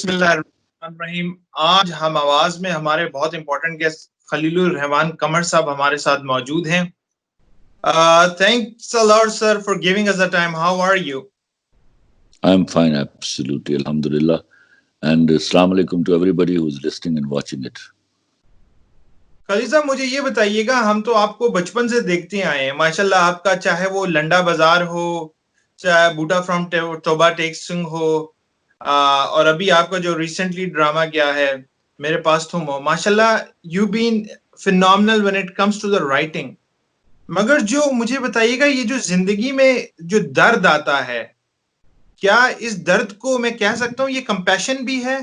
बिस्मिल्लाहिर्रहमानिर्रहीम। आज हम आवाज में हमारे बहुत इंपॉर्टेंट गेस्ट खलीलुर रहमान कमर साहब हमारे साथ मौजूद हैं। Thanks a lot, sir, for giving us the time. How are you? I'm fine, absolutely, alhamdulillah. And assalamu alaikum to everybody who's listening and watching it. Khalil साहब, मुझे ये बताइएगा, हम तो आपको बचपन से देखते आए हैं माशाल्लाह। आपका चाहे वो लंडा बाजार हो, चाहे बूटा फ्रॉम तोबा टेक सिंह हो, और अभी आपका जो रिसेंटली ड्रामा गया है मेरे पास तुम हो, माशाल्लाह you been phenomenal when it comes to the writing. मगर जो मुझे बताइएगा, ये जो जिंदगी में जो दर्द आता है, क्या इस दर्द को मैं कह सकता हूँ ये कंपैशन भी है?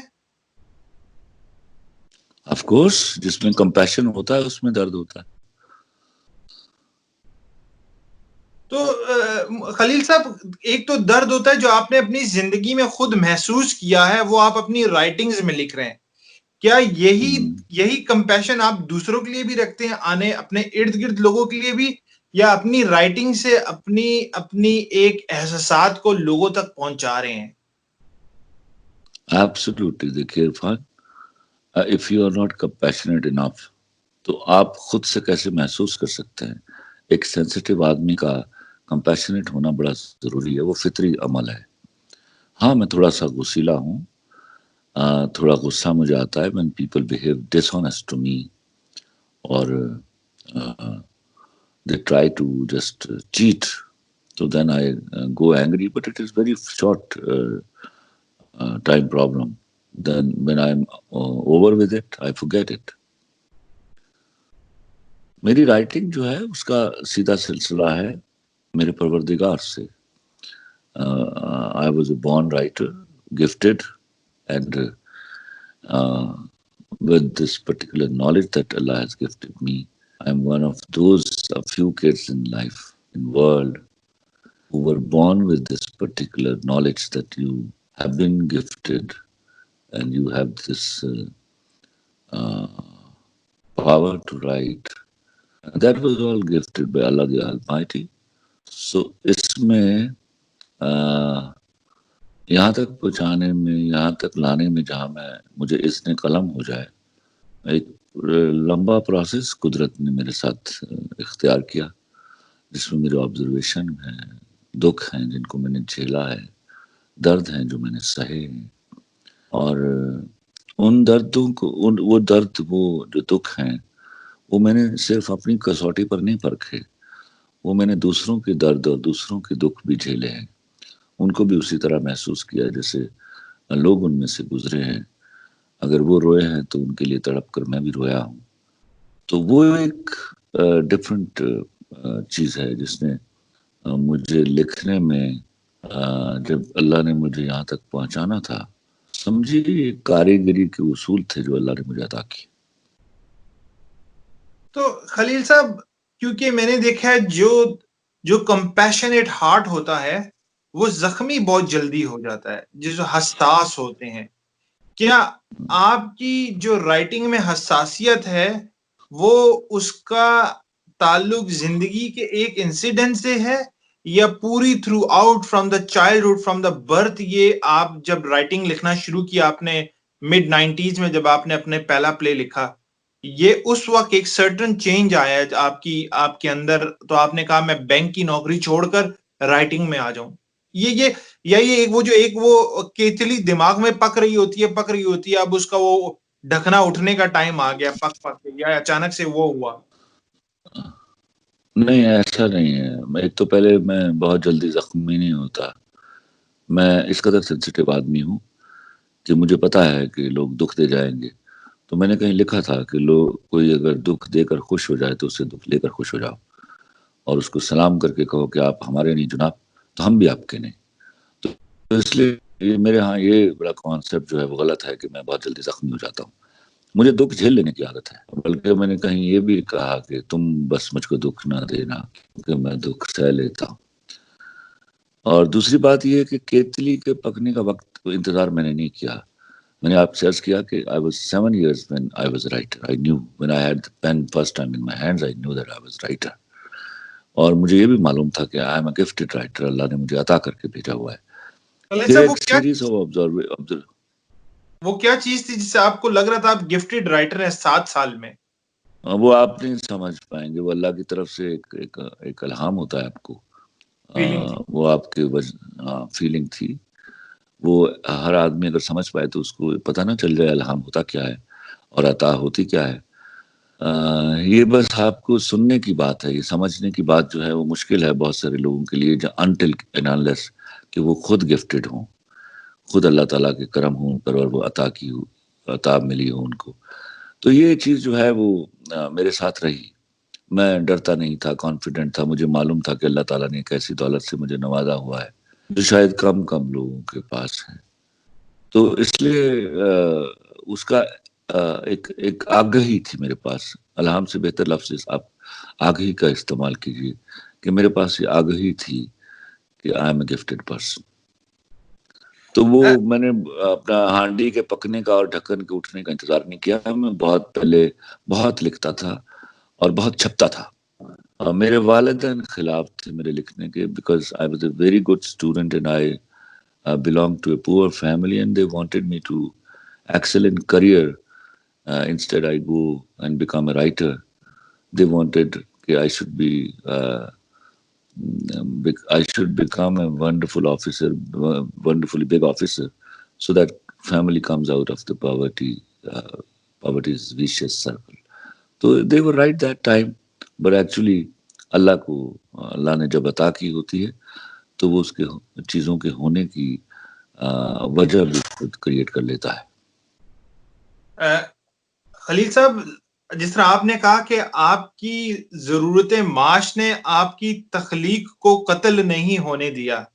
Of course, जिसमें कंपैशन होता है उसमें दर्द होता है। तो खलील साहब, एक तो दर्द होता है जो आपने अपनी जिंदगी में खुद महसूस किया है, वो आप अपनी राइटिंग्स में लिख रहे हैं। क्या यही कंपैशन आप दूसरों के लिए भी रखते हैं, आने अपने इर्द गिर्द लोगों के लिए भी, या अपनी राइटिंग से अपनी एक एहसास को लोगों तक पहुंचा रहे हैं? Absolutely, देखिए Irfan, if you are not compassionate enough, तो आप खुद से कैसे महसूस कर सकते हैं? एक सेंसिटिव आदमी का कंपैशनेट होना बड़ा जरूरी है, वो फितरी अमल है। हाँ, मैं थोड़ा सा गुस्सीला हूँ, थोड़ा गुस्सा मुझे आता है when people behave dishonest to me, और they try to just cheat, so then I go angry, but it is very short time problem. Then when I'm over with it, I forget it. मेरी writing जो है उसका सीधा सिलसिला है मेरे परवरदिगार से। I was a born writer, gifted, and with this particular knowledge that Allah has gifted me, I'm one of those a few kids in life, in world, who were born with this particular knowledge that you have been gifted and you have this power to write. And that was all gifted by Allah the Almighty. So इसमें यहाँ तक पहुँचाने में, यहाँ तक लाने में जहाँ मुझे इसने कलम हो जाए, एक लंबा प्रोसेस कुदरत ने मेरे साथ इख्तियार किया, जिसमें मेरे ऑब्जर्वेशन है, दुख हैं जिनको मैंने झेला है, दर्द हैं जो मैंने सहे हैं, और उन दर्दों को वो जो दुख हैं, वो मैंने सिर्फ अपनी कसौटी पर नहीं परखे, वो मैंने दूसरों के दर्द और दूसरों के दुख भी झेले हैं, उनको भी उसी तरह महसूस किया जैसे लोग उनमें से गुजरे हैं। अगर वो रोए हैं तो उनके लिए तड़प कर मैं भी रोया हूँ। तो वो एक डिफरेंट चीज़ है जिसने मुझे लिखने में, जब अल्लाह ने मुझे यहाँ तक पहुँचाना था, समझिए कारीगरी के उसूल थे जो अल्लाह ने मुझे अता किए। तो खलील साहब, क्योंकि मैंने देखा है जो कंपैशनेट हार्ट होता है वो जख्मी बहुत जल्दी हो जाता है, जो हसास होते हैं। क्या आपकी जो राइटिंग में हसासियत है वो उसका ताल्लुक जिंदगी के एक इंसिडेंट से है, या पूरी through out from the childhood, from the birth? ये आप जब राइटिंग लिखना शुरू किया आपने मिड 90s में, जब आपने अपने पहला प्ले लिखा, ये उस वक्त एक सर्टन चेंज आया है आपके अंदर, तो आपने कहा मैं बैंक की नौकरी छोड़कर राइटिंग में आ जाऊं? ये एक वो केतली दिमाग में पक रही होती है, अब उसका वो ढकना उठने का टाइम आ गया, पक या अचानक से वो हुआ? नहीं, ऐसा नहीं है। मैं एक तो पहले मैं बहुत जल्दी जख्मी नहीं होता। मैं इस कदर सेंसिटिव आदमी हूँ कि मुझे पता है कि लोग दुख दे जाएंगे। तो मैंने कहीं लिखा था कि लोग, कोई अगर दुख देकर खुश हो जाए तो उससे दुख लेकर खुश हो जाओ, और उसको सलाम करके कहो कि आप हमारे नहीं जनाब, तो हम भी आपके नहीं। तो इसलिए मेरे यहाँ ये बड़ा कॉन्सेप्ट जो है वो गलत है कि मैं बहुत जल्दी जख्मी हो जाता हूँ। मुझे दुख झेल लेने की आदत है, बल्कि मैंने कहीं ये भी कहा कि तुम बस मुझको दुख ना देना, क्योंकि मैं दुख सह लेता हूँ। और दूसरी बात ये है कि केतली के पकने का वक्त इंतजार मैंने नहीं किया। मैंने आपसे अर्ज किया कि I was 7 years when I was a writer. I knew when I had the pen first time in my hands, I knew that I was writer. और मुझे ये भी मालूम था कि I am a gifted writer, अल्लाह ने मुझे अता करके भेजा हुआ है। वो क्या चीज थी जिससे आपको लग रहा था आप गिफ्टेड राइटर हैं 7 साल में? वो आप नहीं समझ पाएंगे, वो अल्लाह की तरफ से एक इल्हाम होता है आपको। फीलिंग थी। वो आपके फीलिंग थी। वो हर आदमी अगर समझ पाए तो उसको पता ना चल जाए इल्हाम होता क्या है और अता होती क्या है। ये बस आपको सुनने की बात है, ये समझने की बात जो है वो मुश्किल है बहुत सारे लोगों के लिए, अनटिल एंड अनलेस कि वो खुद गिफ्टेड हों, खुद अल्लाह ताला के करम हो उन पर और वो अता मिली हो उनको। तो ये चीज़ जो है वो मेरे साथ रही। मैं डरता नहीं था, कॉन्फिडेंट था, मुझे मालूम था कि अल्लाह ताला ने एक ऐसी दौलत से मुझे नवाजा हुआ है जो शायद कम कम लोगों के पास है। तो इसलिए उसका एक एक आगाही थी मेरे पास। अल्हम से बेहतर लफ्ज़ आप आगाही का इस्तेमाल कीजिए कि मेरे पास ये आगाही थी कि I am a gifted person. तो वो अ, मैंने अपना हांडी के पकने का और ढक्कन के उठने का इंतजार नहीं किया। मैं बहुत पहले बहुत लिखता था और बहुत छपता था। मेरे वालिदैन खिलाफ थे मेरे लिखने के, because I was a very good student and I belonged to a poor family and they wanted me to excel in career. Instead I go and become a writer. They wanted I should be I should become a wonderful officer, wonderfully big officer, so that family comes out of the poverty's vicious circle. So they were right that time, but actually अल्लाह ने जब अता की होती है तो वो उसके चीज़ों के होने की वजह भी खुद क्रिएट कर लेता है। खलील साहब, जिस तरह आपने कहा कि आपकी ज़रूरत माश ने आपकी तख्लीक को कत्ल नहीं होने दिया,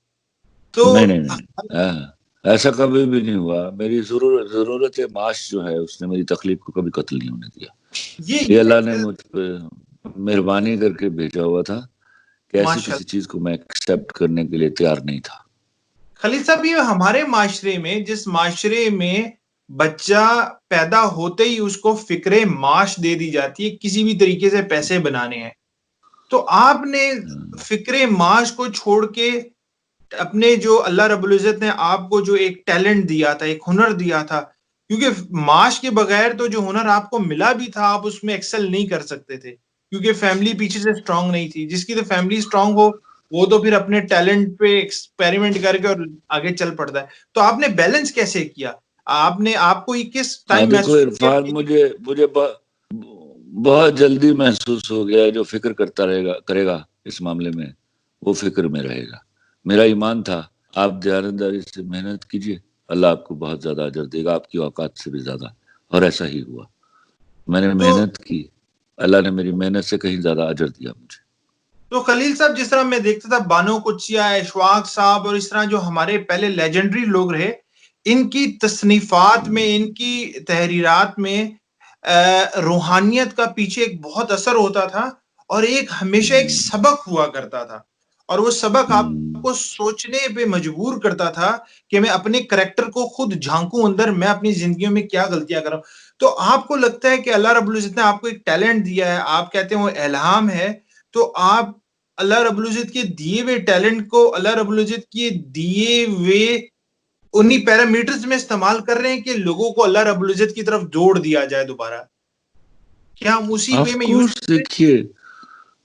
तो नहीं नहीं नहीं, ऐसा कभी भी नहीं हुआ। मेरी ज़रूरत माश जो है उसने मेरी तकलीफ को कभी कत्ल नहीं होने दिया। ये अल्लाह ने ये मुझ पे मेहरबानी करके भेजा हुआ था कि ऐसी किसी माशाल्लाह। चीज़ को मैं एक्सेप्ट करने के लिए तैयार नहीं था। खलील साहब, ये हमारे माशरे में, जिस माशरे में बच्चा पैदा होते ही उसको फ़िक्रे माश दे दी जाती है किसी भी तरीके से पैसे बनाने हैं, तो आपने फ़िक्रे माश को छोड़ के अपने जो अल्लाह रब्बुल इज़्ज़त ने आपको जो एक टैलेंट दिया था, एक हुनर दिया था, क्योंकि माश के बगैर तो जो हुनर आपको मिला भी था, आप उसमें एक्सेल नहीं कर सकते थे, क्योंकि फैमिली पीछे से स्ट्रॉन्ग नहीं थी। जिसकी तो फैमिली स्ट्रॉन्ग हो, वो तो फिर अपने टैलेंट पे एक्सपेरिमेंट करके और आगे चल पड़ता है। तो आपने बैलेंस कैसे किया? आपने आपको ये किस टाइम देखो महसूस किया इरफान, कि मुझे मुझे बहुत जल्दी महसूस हो गया जो फिक्र करता रहेगा करेगा इस मामले में वो फिक्र में रहेगा। मेरा ईमान था आप दयानतदारी से मेहनत कीजिए, अल्लाह आपको बहुत ज़्यादा अजर देगा, आपकी औकात से भी ज़्यादा। और ऐसा ही हुआ। मैंने तो मेहनत की, अल्लाह ने मेरी मेहनत से कहीं ज़्यादा अजर दिया मुझे। तो खलील साहब, जिस तरह मैं देखता था बानो कुचिया, इशफाक साहब और इस तरह जो हमारे पहले लेजेंडरी लोग रहे, इनकी तसनीफात में, इनकी तहरीरात में रूहानियत का पीछे एक बहुत असर होता था और एक हमेशा एक सबक हुआ करता था, और वो सबक आपको सोचने पे मजबूर करता था कि मैं अपने करैक्टर को खुद झांकूं अंदर, मैं अपनी जिंदगी में क्या गलतियां कर रहा हूं। तो आपको लगता है कि अल्लाह रब्बुल इज्जत ने आपको एक टैलेंट दिया है, आप कहते हैं वो इल्हाम है, तो आप अल्लाह रब्बुल इज्जत के दिए हुए टैलेंट को अल्लाह रब्बुल इज्जत के दिए हुए उन्हीं पैरामीटर्स में इस्तेमाल कर रहे हैं कि लोगों को अल्लाह रब्बुल इज्जत की तरफ जोड़ दिया जाए दोबारा? क्या हम उसी ऑफ वे में यूज कोर्स करते हैं? देखिए,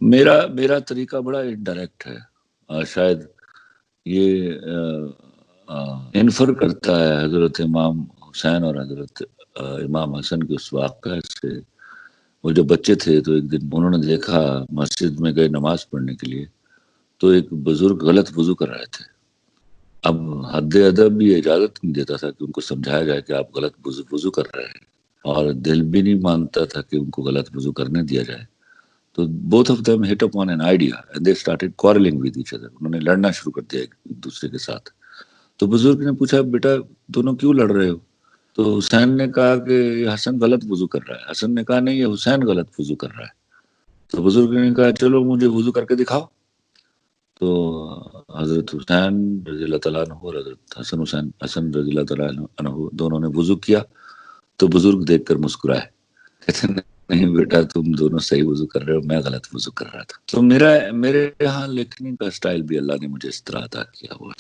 मेरा मेरा तरीका बड़ा इनडायरेक्ट है। शायद ये इन्फर करता है हजरत इमाम हुसैन और हजरत इमाम हसन के उस वाक़े से। वो जब बच्चे थे तो एक दिन उन्होंने देखा, मस्जिद में गए नमाज पढ़ने के लिए, तो एक बुजुर्ग गलत वजू कर रहे थे। अब हद अदब भी इजाज़त नहीं देता था कि उनको समझाया जाए कि आप गलत वजू कर रहे हैं, और दिल भी नहीं मानता था कि उनको गलत वजू करने दिया जाए। तो both of them hit upon an idea and they started quarrelling with each other. उन्होंने लड़ना शुरू कर दिया एक दूसरे के साथ। तो बुजुर्ग ने पूछा, बेटा दोनों क्यों लड़ रहे हो? तो हुसैन ने कहा कि ये हसन गलत वजू कर रहा है। हसन ने कहा नहीं, ये हुसैन गलत वजू कर रहा है। तो बुजुर्ग ने कहा चलो मुझे वजू करके दिखाओ। तो हजरत हुसैन रजी अल्लाह तआला अन्हु और हजरत हसन रजी अल्लाह तआला अन्हु दोनों ने वजू किया। तो बुजुर्ग देखकर मुस्कुराए, कहते नहीं बेटा तुम दोनों सही वजू कर रहे हो, मैं गलत वजू कर रहा था। तो मेरे यहाँ लिखने का स्टाइल भी अल्लाह ने मुझे इस तरह अता किया हुआ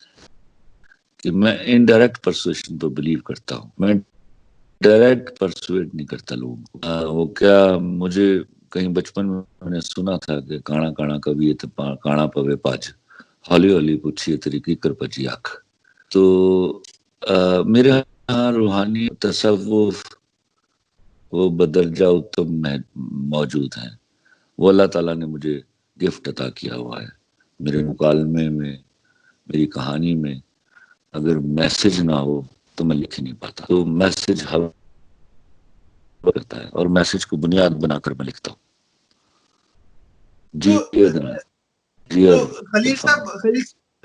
कि मैं इनडायरेक्ट परसुएशन पर बिलीव करता हूँ। मैं डायरेक्ट परसुएट नहीं करता लोगों को। वो क्या, मुझे कहीं बचपन में मैंने सुना था कि काणा काणा कभी ये काणा पवे पाज, हौली हौली पूछिए तेरी कीकर पची आँख। तो मेरे यहाँ रूहानी तसव्वुफ, वो बदरजा उत्तम मौजूद हैं। वो अल्लाह ताला ने मुझे गिफ्ट अता किया हुआ है। मेरे मुकालमे में, मेरी कहानी में अगर मैसेज ना हो तो मैं लिख ही नहीं पाता। तो मैसेज हर करता है और मैसेज को बुनियाद बनाकर मैं लिखता हूँ। जी तो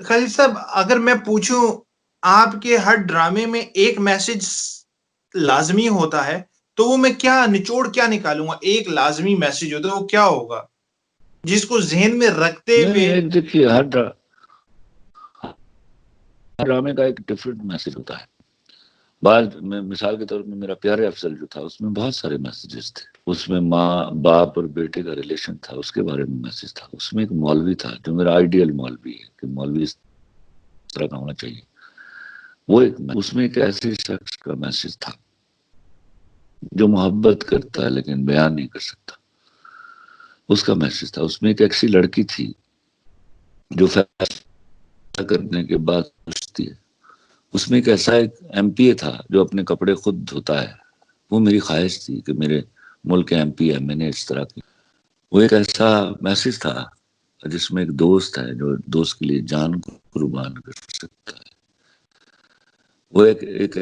खलील साहब अगर मैं पूछूं, आपके हर ड्रामे में एक मैसेज लाजमी होता है, तो वो मैं क्या निचोड़ क्या निकालूंगा? एक लाजमी मैसेज होता है, वो क्या होगा जिसको जहन में रखते हुए? देखिए, हर ड्रामे का एक डिफरेंट मैसेज होता है। बाद में मिसाल के तौर पे मेरा प्यारे अफजल जो था, उसमें बहुत सारे मैसेजेस थे। उसमें माँ बाप और बेटे का रिलेशन था, उसके बारे में मैसेज था। उसमें एक मौलवी था जो मेरा आइडियल मौलवी है कि मौलवी इस तरह का होना चाहिए। वो उसमें एक ऐसे शख्स का मैसेज था जो मोहब्बत करता है लेकिन बयान नहीं कर सकता, उसका मैसेज था। उसमें एक ऐसी लड़की थी जो फैसला करने के बाद सोचती है। उसमें एक ऐसा एक एमपीए था जो अपने कपड़े खुद धोता है। वो मेरी ख्वाहिश थी कि मेरे मुल्क के एमपी है, मैंने इस तरह की। वो एक ऐसा मैसेज था जिसमें एक दोस्त है जो दोस्त के लिए जान को कुर्बान कर सकता है। वो एक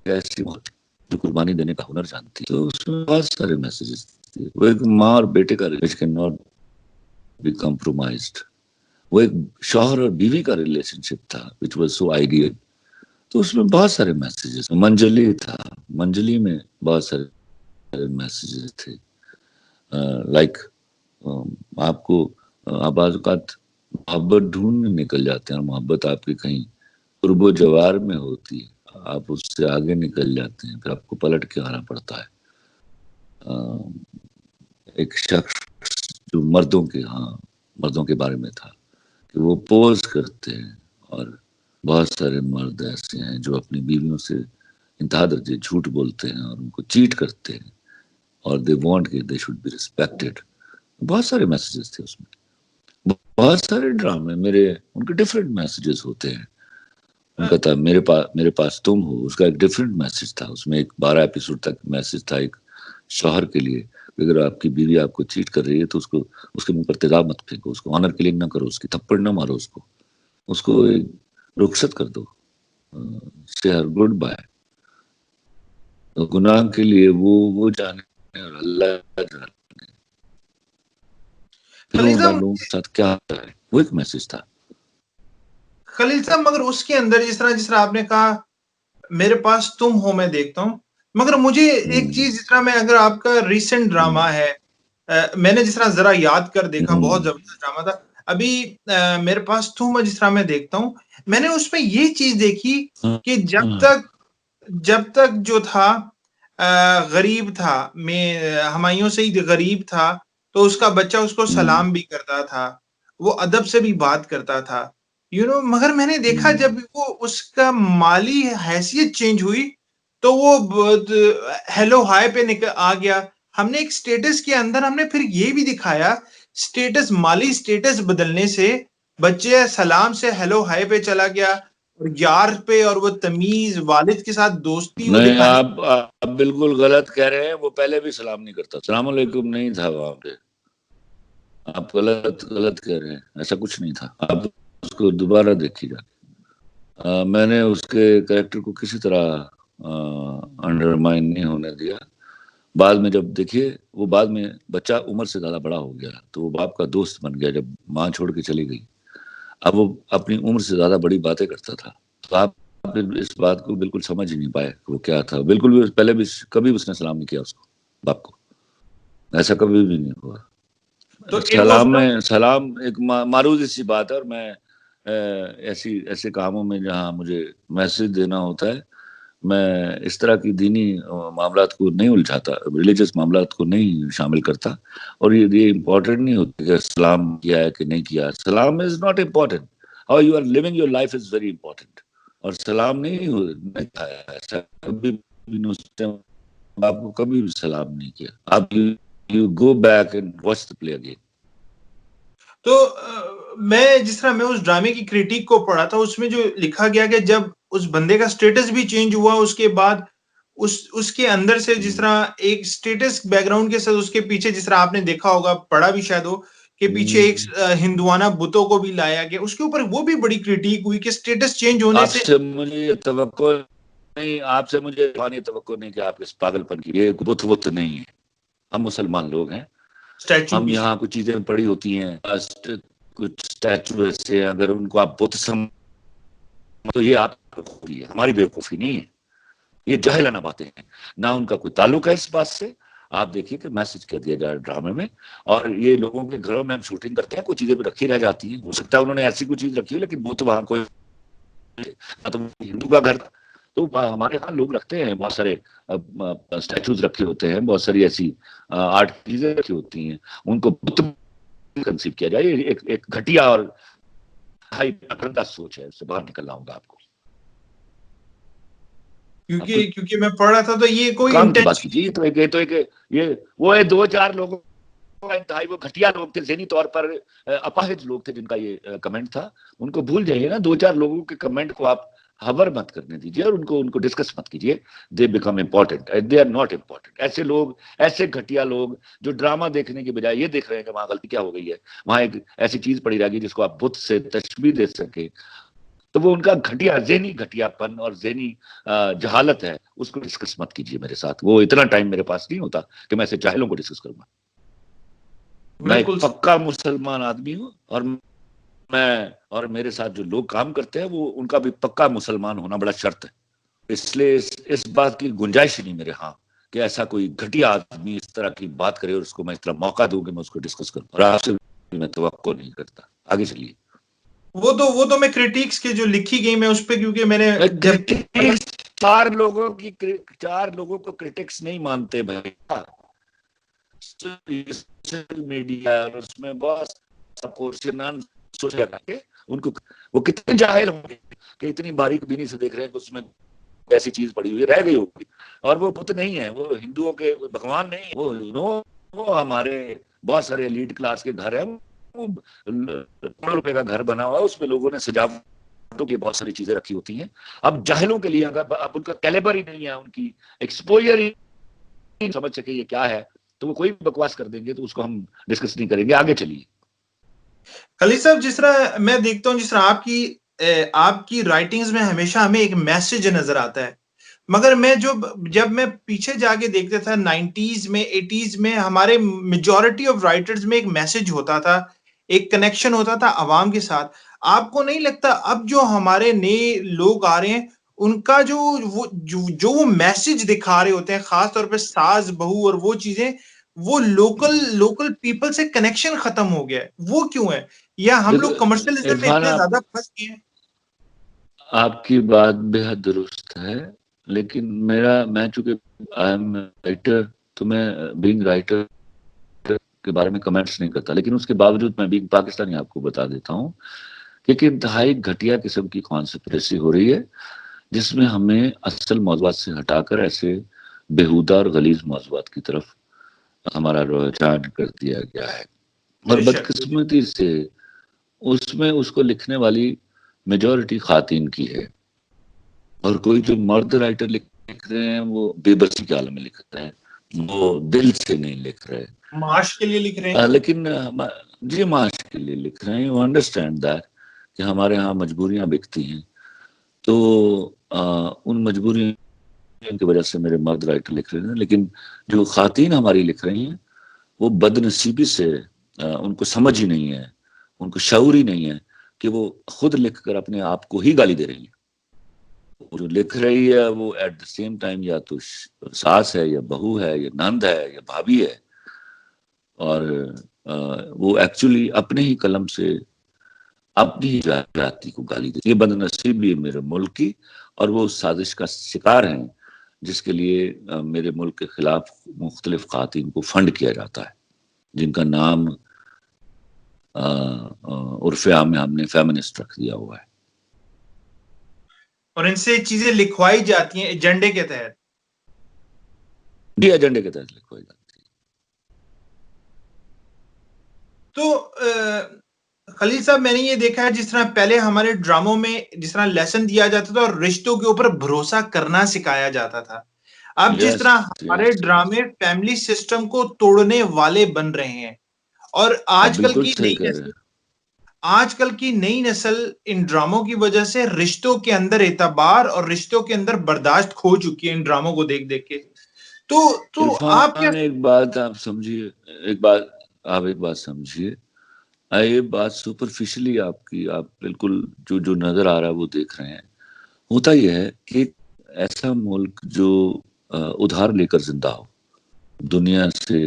ऐसी जो कुर्बानी देने का हुनर जानती। तो उसमें बहुत सारे मैसेजेस थे। वो एक माँ और बेटे का relation can not be compromised. वो एक शौहर और बीवी का रिलेशनशिप था विच वाज सो आइडियल। तो उसमें बहुत सारे मैसेजेस। मंजली था, मंजली में बहुत सारे मैसेजेस थे। लाइक आपको आबाज़ मोहब्बत ढूंढने निकल जाते हैं और मोहब्बत आपकी कहीं कुर्बो जवार में होती है, आप उससे आगे निकल जाते हैं, फिर आपको पलट के आना पड़ता है। एक शख्स जो मर्दों के बारे में था कि वो पोज करते हैं, और बहुत सारे मर्द ऐसे हैं जो अपनी बीवियों से इंतहा दर्जे झूठ बोलते हैं और उनको चीट करते हैं, और दे वांट कि दे शुड बी रिस्पेक्टेड। बहुत सारे मैसेजेस थे उसमें। बहुत सारे ड्रामे मेरे, उनके डिफरेंट मैसेजेस होते हैं। उनका था मेरे पास तुम हो, उसका एक डिफरेंट मैसेज था। उसमें एक 12 एपिसोड तक मैसेज था एक शौहर के लिए, अगर आपकी बीवी आपको चीट कर रही है तो उसको, उसके मुंह पर तेजाब मत फेंको, उसको ऑनर किलिंग ना करो, उसकी थप्पड़ ना मारो, उसको रुखसत कर दो, से हर गुड बाय। तो गुनाह के लिए वो जाने और अल्लाह जाने खलील साहब लोगों के साथ क्या होता है, वो एक मैसेज था। खलील साहब मगर उसके अंदर जिस तरह आपने कहा मेरे पास तुम हो मैं देखता हूँ, मगर मुझे एक चीज, जिस तरह मैं, अगर आपका रिसेंट ड्रामा है, मैंने जिस तरह जरा याद कर देखा, बहुत जबरदस्त ड्रामा था। अभी मेरे पास तुम जिस तरह मैं देखता हूँ, मैंने उसमें ये चीज देखी कि जब तक जो था गरीब था, मैं हुमायूं से ही गरीब था, तो उसका बच्चा उसको सलाम भी करता था, वो अदब से भी बात करता था, मगर मैंने देखा जब वो उसका माली हैसियत चेंज हुई, तो वो हेलो हाय पे निकल आ गया। हमने एक स्टेटस के अंदर हमने फिर ये भी दिखाया, स्टेटस, माली स्टेटस बदलने से बच्चे सलाम से हेलो हाय पे चला गया, और यार पे, और वो तमीज, वालिद के साथ दोस्ती वो नहीं, दिखाने। आप बिल्कुल गलत कह रहे हैं। वो पहले भी सलाम नहीं करता, सलाम अलैकुम नहीं था वहां पे। आप गलत कह रहे हैं, ऐसा कुछ नहीं था। आप उसको दोबारा देखिएगा। मैंने उसके कैरेक्टर को किसी तरह अंडरमाइन नहीं होने दिया। बाद में जब देखिए, वो बाद में बच्चा उम्र से ज्यादा बड़ा हो गया, तो वो बाप का दोस्त बन गया जब माँ छोड़ के चली गई। अब वो अपनी उम्र से ज्यादा बड़ी बातें करता था। तो आप इस बात को बिल्कुल समझ ही नहीं पाए वो क्या था। बिल्कुल भी पहले भी कभी उसने सलाम नहीं किया उसको, बाप को। ऐसा कभी भी नहीं हुआ। तो इट वाज सलाम एक मारूजी सी बात है, और मैं ऐसे कामों में जहाँ मुझे मैसेज देना होता है, मैं इस तरह की दीनी मामलात को नहीं उलझाता, रिलीजियस मामलात को नहीं शामिल करता। और ये इम्पोर्टेंट नहीं होता कि सलाम किया है कि नहीं किया। सलाम is not important, how you are living your life is very important. और सलाम नहीं था ऐसा कभी भी आपको कभी भी सलाम नहीं किया। आप you go back and watch the play again. तो मैं जिस तरह मैं उस ड्रामे की क्रिटिक को पढ़ा था, उसमें जो लिखा गया कि जब उस बंदे का स्टेटस भी चेंज हुआ, उसके बाद उसके अंदर से जिस तरह एक स्टेटस बैकग्राउंड के साथ उसके पीछे, जिस तरह आपने देखा होगा, पढ़ा भी शायद हो, के पीछे एक हिंदुआना बुतों को भी लाया गया, उसके ऊपर वो भी बड़ी क्रिटिक हुई कि स्टेटस चेंज होने से। आपसे मुझे तवक्को नहीं, आपसे मुझे तवक्को नहीं कि आप इस पागलपन की, ये बुत बुत नहीं है। हम मुसलमान लोग हैं, स्टैचू हम की यहाँ कुछ चीजें पड़ी होती हैं, कुछ स्टैचू ऐसे, अगर उनको आप बुत तो ये आप बेवकूफी है, हमारी बेवकूफी नहीं है, ये जाहिलाना बातें हैं, ना उनका कोई ताल्लुक है इस बात से। आप देखिए कि मैसेज कर दिया जाए ड्रामे में, और ये लोगों के घरों में हम शूटिंग करते हैं, कुछ चीजें भी रखी रह जाती हैं, हो सकता है उन्होंने ऐसी कोई चीज रखी हो, लेकिन वो तो वहां कोई, तो हिंदू का घर था, तो हमारे यहाँ लोग रखते हैं बहुत सारे स्टैचूज रखे होते हैं, बहुत सारी ऐसी आर्ट चीजें रखी होती हैं, उनको बुत कंसीव किया जाए, एक घटिया और हाई सोच है, उससे बाहर निकलना होगा आपको। क्योंकि मैं पढ़ रहा था तो ये कोई काम की बात इंटेंशन। कीजिए, तो एक ये वो है, 2-4 लोगों का इंतहाई वो घटिया लोग थे, ज़हनी तौर पर अपाहिज लोग थे जिनका ये कमेंट था, उनको भूल जाइए ना। 2-4 लोगों के कमेंट को आप हवर मत करने दीजिए और उनको डिस्कस मत कीजिए। They become important, they are not important. ऐसे लोग, ऐसे घटिया लोग जो ड्रामा देखने की बजाय ये देख रहे हैं कि वहां गलती क्या हो गई है, वहां एक ऐसी चीज पड़ी रहेगी जिसको आप बुत से तशबीह दे सके, तो वो उनका घटिया ज़हनी घटियापन और ज़हनी जहालत है, उसको डिस्कस मत कीजिए मेरे साथ। वो इतना टाइम मेरे पास नहीं होता कि मैं ऐसे जाहिलों को डिस्कस करूंगा। मैं एक बिल्कुल। पक्का मुसलमान आदमी हूँ, और मेरे साथ जो लोग काम करते हैं वो उनका भी पक्का मुसलमान होना बड़ा शर्त है। इसलिए इस बात की गुंजाइश ही नहीं मेरे यहाँ कि ऐसा कोई घटिया आदमी इस तरह की बात करे और उसको मैं इस तरह मौका दूं कि मैं उसको डिस्कस करूं, और आपसे मैं तवक्को नहीं करता। आगे चलिए। वो तो मैं क्रिटिक्स के जो लिखी गई, मैं उस पे, क्योंकि मैंने जब चार लोगों को क्रिटिक्स नहीं मानते भैया। सोशल मीडिया और उसमें बहुत पोर्शन सोच लगा के उनको, वो कितने जाहिल होंगे कि इतनी बारीक बीनी से देख रहे हैं कि उसमें ऐसी चीज पड़ी हुई रह गई होगी, और वो बुत नहीं है, वो हिंदुओं के भगवान नहीं है, वो हमारे बहुत सारे एलीट क्लास के घर है, वो करोड़ों रुपए का घर बना हुआ है, उसमें लोगों ने सजावटों की बहुत सारी चीजें रखी होती हैं। अब जाहिलों के लिए, अगर अब उनका कैलिबर ही नहीं है, उनकी एक्सपोजर ही नहीं समझ सके ये क्या है, तो वो कोई बकवास कर देंगे, तो उसको हम डिस्कस नहीं करेंगे। आगे चलिए। खलील साहब, जिस तरह मैं देखता हूँ, जिस तरह आपकी राइटिंग्स में हमेशा हमें एक मैसेज नजर आता है, मगर जब मैं पीछे जाके देखता था 90s में, 80s में, हमारे मेजॉरिटी ऑफ राइटर्स में एक मैसेज होता था, एक कनेक्शन होता था आवाम के साथ। आपको नहीं लगता अब जो हमारे नए लोग आ रहे हैं, उनका जो वो मैसेज दिखा रहे होते हैं, खास तौर पे सास बहू और वो चीजें, वो लोकल पीपल से कनेक्शन खत्म हो गया है? वो क्यों है? या हम लोग कमर्शियलिज्म में इरफान, इतने ज्यादा फंस गए हैं? आपकी बात बेहद दुरुस्त है, लेकिन मैं चूंकि आई एम राइटर, तो मैं बीइंग राइटर के बारे में कमेंट्स नहीं करता, लेकिन उसके बावजूद मैं बीइंग पाकिस्तानी आपको बता देता हूँ कि इंतहाई घटिया किस्म की कॉन्स्पिरेसी हो रही है, जिसमें हमें असल मौज़ूआत से हटाकर ऐसे बेहुदा और गलीज मौज़ूआत की तरफ हमारा रुझान कर दिया गया है। और बेशक। बदकिस्मती से उसमें उसको लिखने वाली मेजॉरिटी खातिन की है, और कोई जो मर्द राइटर लिख रहे हैं वो बेबसी के आलम में लिख रहे हैं, वो दिल से नहीं लिख रहे। माश के लिए लिख रहे हैं। लेकिन जी माश के लिए लिख रहे हैं, यू अंडरस्टैंड दैट कि हमारे यहाँ मजबूरियां बिकती हैं, तो उन मजबूरियों की वजह से मेरे मर्द राइटर लिख रहे हैं। लेकिन जो खातिन हमारी लिख रही हैं, वो बदनसीबी से उनको समझ ही नहीं है, उनको शऊर ही नहीं है कि वो खुद लिखकर अपने आप को ही गाली दे रही है। जो लिख रही है वो एट द सेम टाइम या तो सास है, या बहू है, या नंद है, या भाभी है, और वो एक्चुअली अपने ही कलम से अपनी ही जाति को गाली देती है। ये बदनसीबी है मेरे मुल्क की, और वो उस साजिश का शिकार हैं जिसके लिए मेरे मुल्क के खिलाफ मुख्तलिफ खातिन को फंड किया जाता है, जिनका नाम उर्फ आम में हमने फेमिनिस्ट रख दिया हुआ है। और इनसे चीजें लिखवाई जाती हैं एजेंडे के तहत। जी एजेंडे के तहत लिखवाई जाती है। तो खलील साहब, मैंने ये देखा है जिस तरह पहले हमारे ड्रामों में जिस तरह लेसन दिया जाता था और रिश्तों के ऊपर भरोसा करना सिखाया जाता था, अब जिस यस तरह हमारे यस यस, ड्रामे फैमिली सिस्टम को तोड़ने वाले बन रहे हैं। और आप बिल्कुल सही कह रहे हैं। आजकल की नई नस्ल इन ड्रामों की वजह से रिश्तों के अंदर एतबार और रिश्तों के अंदर बर्दाश्त खो चुकी है इन ड्रामों को देख देख के। तो आप क्या? इरफान एक बात आप समझिए, एक बात आप एक बात समझिए, ये बात सुपरफिशियली आपकी, आप बिल्कुल जो जो नजर आ रहा है वो देख रहे हैं। होता यह है कि ऐसा मुल्क जो उधार लेकर जिंदा हो, दुनिया से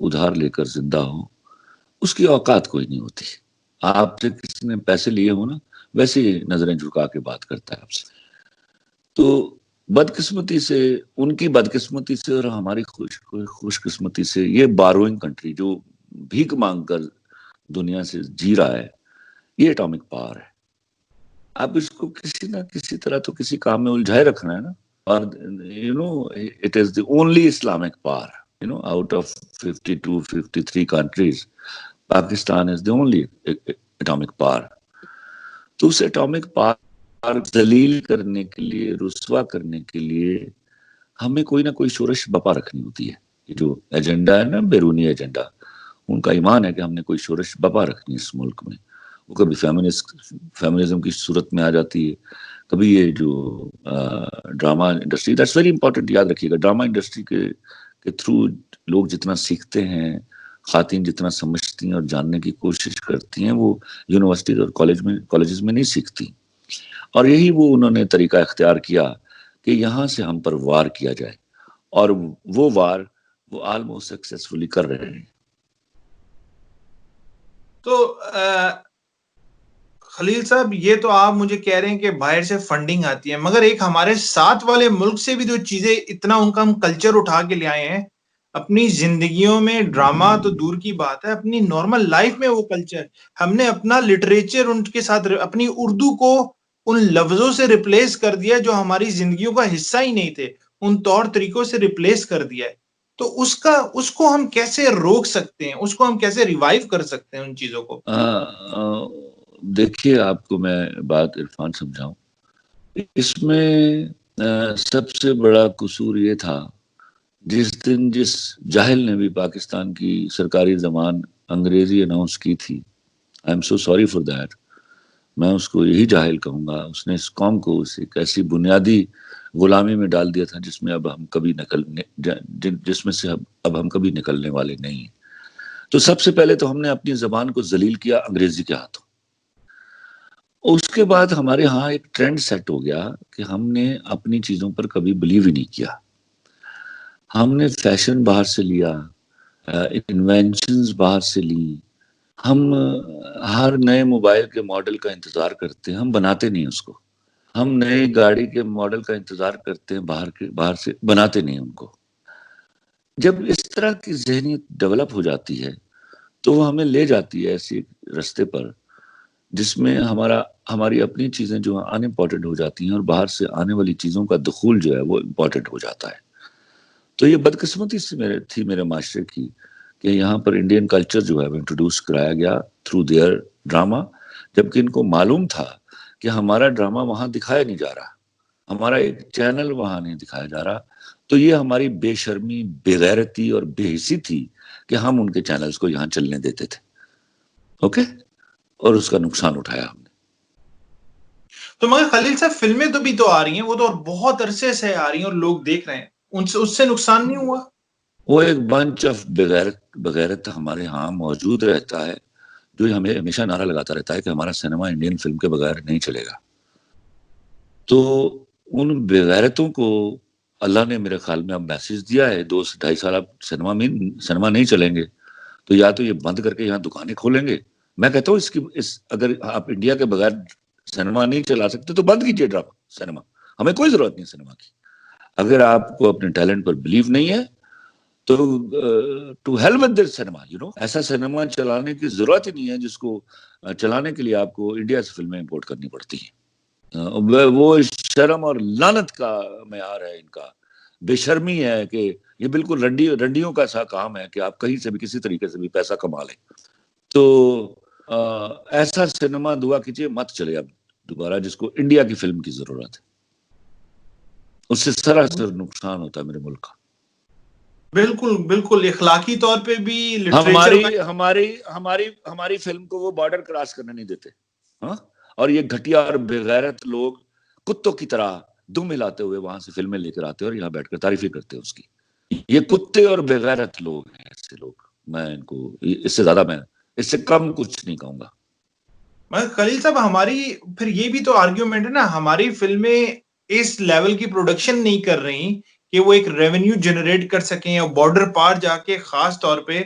उधार लेकर जिंदा हो, उसकी औकात कोई नहीं होती। आपसे किसी ने पैसे लिए हो ना, वैसे ही नजरें झुका के बात करता है आपसे। तो बदकिस्मती से, उनकी बदकिस्मती से और हमारी खुशकिस्मती से, ये बारोइंग कंट्री जो भीख मांग कर दुनिया से जी रहा है, ये एटॉमिक पावर है। आप इसको किसी ना किसी तरह तो किसी काम में उलझाए रखना है ना। और you know it is the only Islamic power, out of 52 53 countries, Pakistan is the only atomic power. तो उस एटॉमिक पावर जलील करने के लिए, रुस्वा करने के लिए हमें कोई ना कोई शोरश बपा रखनी होती है। ये जो एजेंडा है ना, बैरूनी एजेंडा, उनका ईमान है कि हमने कोई शोरश बपा रखनी है इस मुल्क में। वो कभी फेमिनिज्म की सूरत में आ जाती है, कभी ये जो drama industry, that's very important, याद रखिएगा, ड्रामा इंडस्ट्री के थ्रू लोग जितना सीखते हैं, खातिन जितना समझती हैं और जानने की कोशिश करती हैं, वो यूनिवर्सिटीज और कॉलेजेस में नहीं सीखती। और यही वो उन्होंने तरीका इख्तियार किया कि यहाँ से हम पर वार किया जाए, और वो वार वो ऑलमोस्ट सक्सेसफुली कर रहे हैं। तो खलील साहब, ये तो आप मुझे कह रहे हैं कि बाहर से फंडिंग आती है, मगर एक हमारे साथ वाले मुल्क से भी जो चीजें इतना उनका हम कल्चर उठा के ले आए हैं अपनी जिंदगियों में, ड्रामा तो दूर की बात है, अपनी नॉर्मल लाइफ में वो कल्चर हमने अपना लिटरेचर उनके साथ, अपनी उर्दू को उन लफ्जों से रिप्लेस कर दिया जो हमारी जिंदगियों का हिस्सा ही नहीं थे, उन तौर तरीकों से रिप्लेस कर दिया है। तो उसको हम कैसे रोक सकते हैं, उसको हम कैसे रिवाइव कर सकते हैं उन चीजों को? देखिए, आपको मैं बात इरफान समझाऊं, इसमें सबसे बड़ा कसूर ये था, जिस दिन जिस जाहिल ने भी पाकिस्तान की सरकारी जबान अंग्रेजी अनाउंस की थी, आई am so sorry for that, मैं उसको यही जाहिल कहूंगा। उसने इस कौम को उस एक ऐसी बुनियादी गुलामी में डाल दिया था जिसमें अब हम कभी जिसमें से अब हम कभी निकलने वाले नहीं हैं। तो सबसे पहले तो हमने अपनी जबान को जलील किया अंग्रेजी के हाथों। उसके बाद हमारे यहाँ एक ट्रेंड सेट हो गया कि हमने अपनी चीजों पर कभी बिलीव ही नहीं किया। हमने फैशन बाहर से लिया, इन्वेंशंस बाहर से ली। हम हर नए मोबाइल के मॉडल का इंतजार करते हैं, हम बनाते नहीं उसको। हम नई गाड़ी के मॉडल का इंतजार करते हैं, बाहर से बनाते नहीं उनको। जब इस तरह की जहनीत डेवलप हो जाती है, तो वो हमें ले जाती है ऐसे रास्ते पर जिसमें हमारी अपनी चीजें जो अनइम्पोर्टेंट हो जाती हैं और बाहर से आने वाली चीजों का दखूल जो है वो इम्पोर्टेंट हो जाता है। तो ये बदकिस्मती से मेरे माशरे की, कि यहाँ पर इंडियन कल्चर जो है वो इंट्रोड्यूस कराया गया थ्रू देयर ड्रामा, जबकि इनको मालूम था कि हमारा ड्रामा वहां दिखाया नहीं जा रहा, हमारा एक चैनल वहां नहीं दिखाया जा रहा। तो ये हमारी बेशर्मी, बेगैरती और बेहिसी थी कि हम उनके चैनल्स को यहाँ चलने देते थे। ओके, और उसका नुकसान उठाया हमने। तो मगर खलील साहब, फिल्में तो भी तो आ रही हैं, वो तो और बहुत अरसे से आ रही हैं और लोग देख रहे हैं, उनसे उससे नुकसान नहीं हुआ? वो एक बंच ऑफ बगैरत हमारे यहाँ मौजूद रहता है, जो हमें हमेशा नारा लगाता रहता है कि हमारा सिनेमा इंडियन फिल्म के बगैर नहीं चलेगा। तो उन बेगैरतों को अल्लाह ने मेरे ख्याल में अब मैसेज दिया है, 2 से 2.5 साल अब सिनेमा नहीं चलेंगे, तो या तो ये बंद करके यहाँ दुकानें खोलेंगे। मैं कहता हूँ अगर आप इंडिया के बगैर सिनेमा नहीं चला सकते तो बंद कीजिए ड्रामा सिनेमा, हमें कोई जरूरत नहीं सिनेमा की। अगर आपको अपने टैलेंट पर बिलीव नहीं है तो to hell with this cinema, ऐसा सिनेमा चलाने की जरूरत ही नहीं है जिसको चलाने के लिए आपको इंडिया से फिल्में इंपोर्ट करनी पड़ती हैं। वो शर्म और लानत का मयार है इनका, बेशर्मी है कि ये बिल्कुल रंडियों का सा काम है कि आप कहीं से भी किसी तरीके से भी पैसा कमा लें। तो ऐसा सिनेमा दुआ कीजिए मत चले अब दोबारा, जिसको इंडिया की फिल्म की जरूरत है। उससे सरासर नुकसान होता है मेरे मुल्क का। बिल्कुल बिल्कुल, इखलाकी तौर पे भी, लिटरेचर हमारी हमारी हमारी हमारी फिल्म को वो बॉर्डर क्रॉस करने नहीं देते। हाँ, और ये घटिया और बेगैरत लोग कुत्तों की तरह दुम हिलाते हुए वहां से फिल्में लेकर आते हैं और यहाँ बैठकर तारीफी करते हैं उसकी। ये कुत्ते और बेगैरत लोग हैं ऐसे लोग। मैं इनको इससे ज्यादा, मैं इससे कम कुछ नहीं कहूंगा। मगर खलील साहब, हमारी फिर ये भी तो आर्ग्यूमेंट है ना, हमारी फिल्में इस लेवल की प्रोडक्शन नहीं कर रही कि वो एक रेवेन्यू जनरेट कर सकें, और बॉर्डर पार जाके, खास तौर पे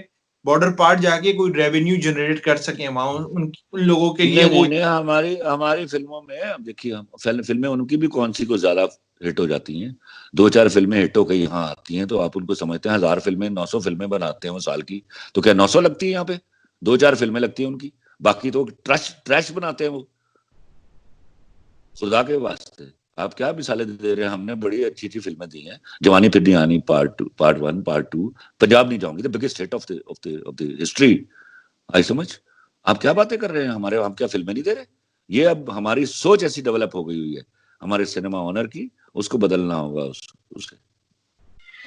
बॉर्डर पार जाके कोई रेवेन्यू जनरेट कर सकें वहां, उन लोगों के लिए नहीं वो। नहीं नहीं, हमारी हमारी फिल्मों में अब देखिए, हम फिल्में उनकी भी कौन सी को ज्यादा हिट हो जाती हैं। 2-4 फिल्में हिट होकर यहाँ आती हैं तो आप उनको समझते हैं 1000 फिल्में, 900 फिल्में बनाते हैं वो साल की, तो क्या 900 लगती है यहाँ पे? 2-4 फिल्में लगती हैं उनकी, बाकी तो ट्रैश ट्रैश बनाते हैं वो। खुदा के वास्ते आप क्या मिसालें दे रहे हैं? हमने बड़ी अच्छी अच्छी फिल्में दी हैं, जवानी फिर नहीं आनी पार्ट 1, पार्ट 2, पंजाब नहीं जाऊंगी, the biggest hit of the history. आई समझ आप क्या बातें कर रहे हैं? हमारे हम क्या फिल्में नहीं दे रहे? ये अब हमारी सोच ऐसी डेवलप हो गई हुई है हमारे सिनेमा ऑनर की, उसको बदलना होगा। उसे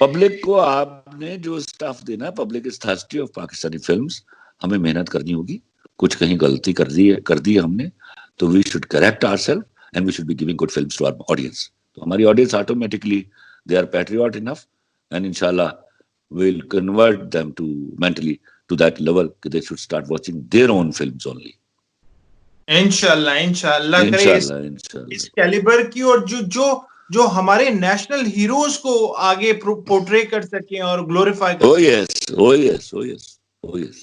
पब्लिक को आपने जो स्टफ देना है, public is thirsty of Pakistani films. हमें मेहनत करनी होगी। कुछ कहीं गलती कर दी है हमने, तो we should correct ourselves and we should be giving good films to our audience. तो हमारी audience automatically they are patriot enough, and इंशाल्लाह will convert them to mentally to that level that they should start watching their own films only. इंशाल्लाह इंशाल्लाह करे इंशाल्लाह इस इंशाल्लाह। Calibre की, और जो जो जो हमारे नेशनल हीरोज को आगे पोर्ट्रे कर सकें और ग्लोरीफाई कर Oh सकें। yes, oh yes, oh yes, oh yes.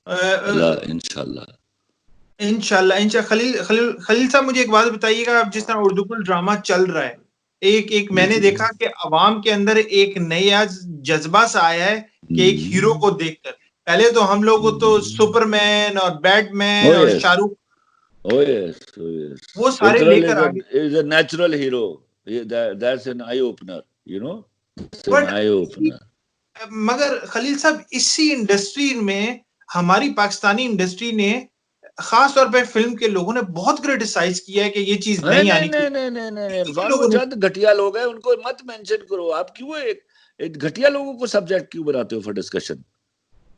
अ, अ, अल्लाह इंशाल्लाह। इंशाल्लाह इंशाल्लाह। खलील खलील खलील साहब, मुझे एक बात बताइएगा, अब जिस तरह उर्दू कुल ड्रामा चल रहा है, एक एक मैंने जी देखा कि अवाम के अंदर एक नया जज्बा सा आया है कि एक हीरो को देखकर, पहले तो हम लोग को तो सुपरमैन और बैटमैन Oh और yes, Shahrukh, oh yes, oh yes. वो सारे Petrol लेकर आगे। is a natural hero. That's an eye opener, you know. It's an but eye opener. मगर खलील साहब, इसी इंडस्ट्री में, हमारी पाकिस्तानी इंडस्ट्री ने, खास तौर पे फिल्म के लोगों ने बहुत क्रिटिसाइज किया है कि ये चीज नहीं नहीं नहीं आनी नहीं चाहिए। नहीं नहीं नहीं, किसी इरफान वो लोगों ने, चंद घटिया लोग हैं, उनको मत मेंशन करो। आप क्यों एक घटिया लोगों को सब्जेक्ट क्यों बनाते हो for discussion?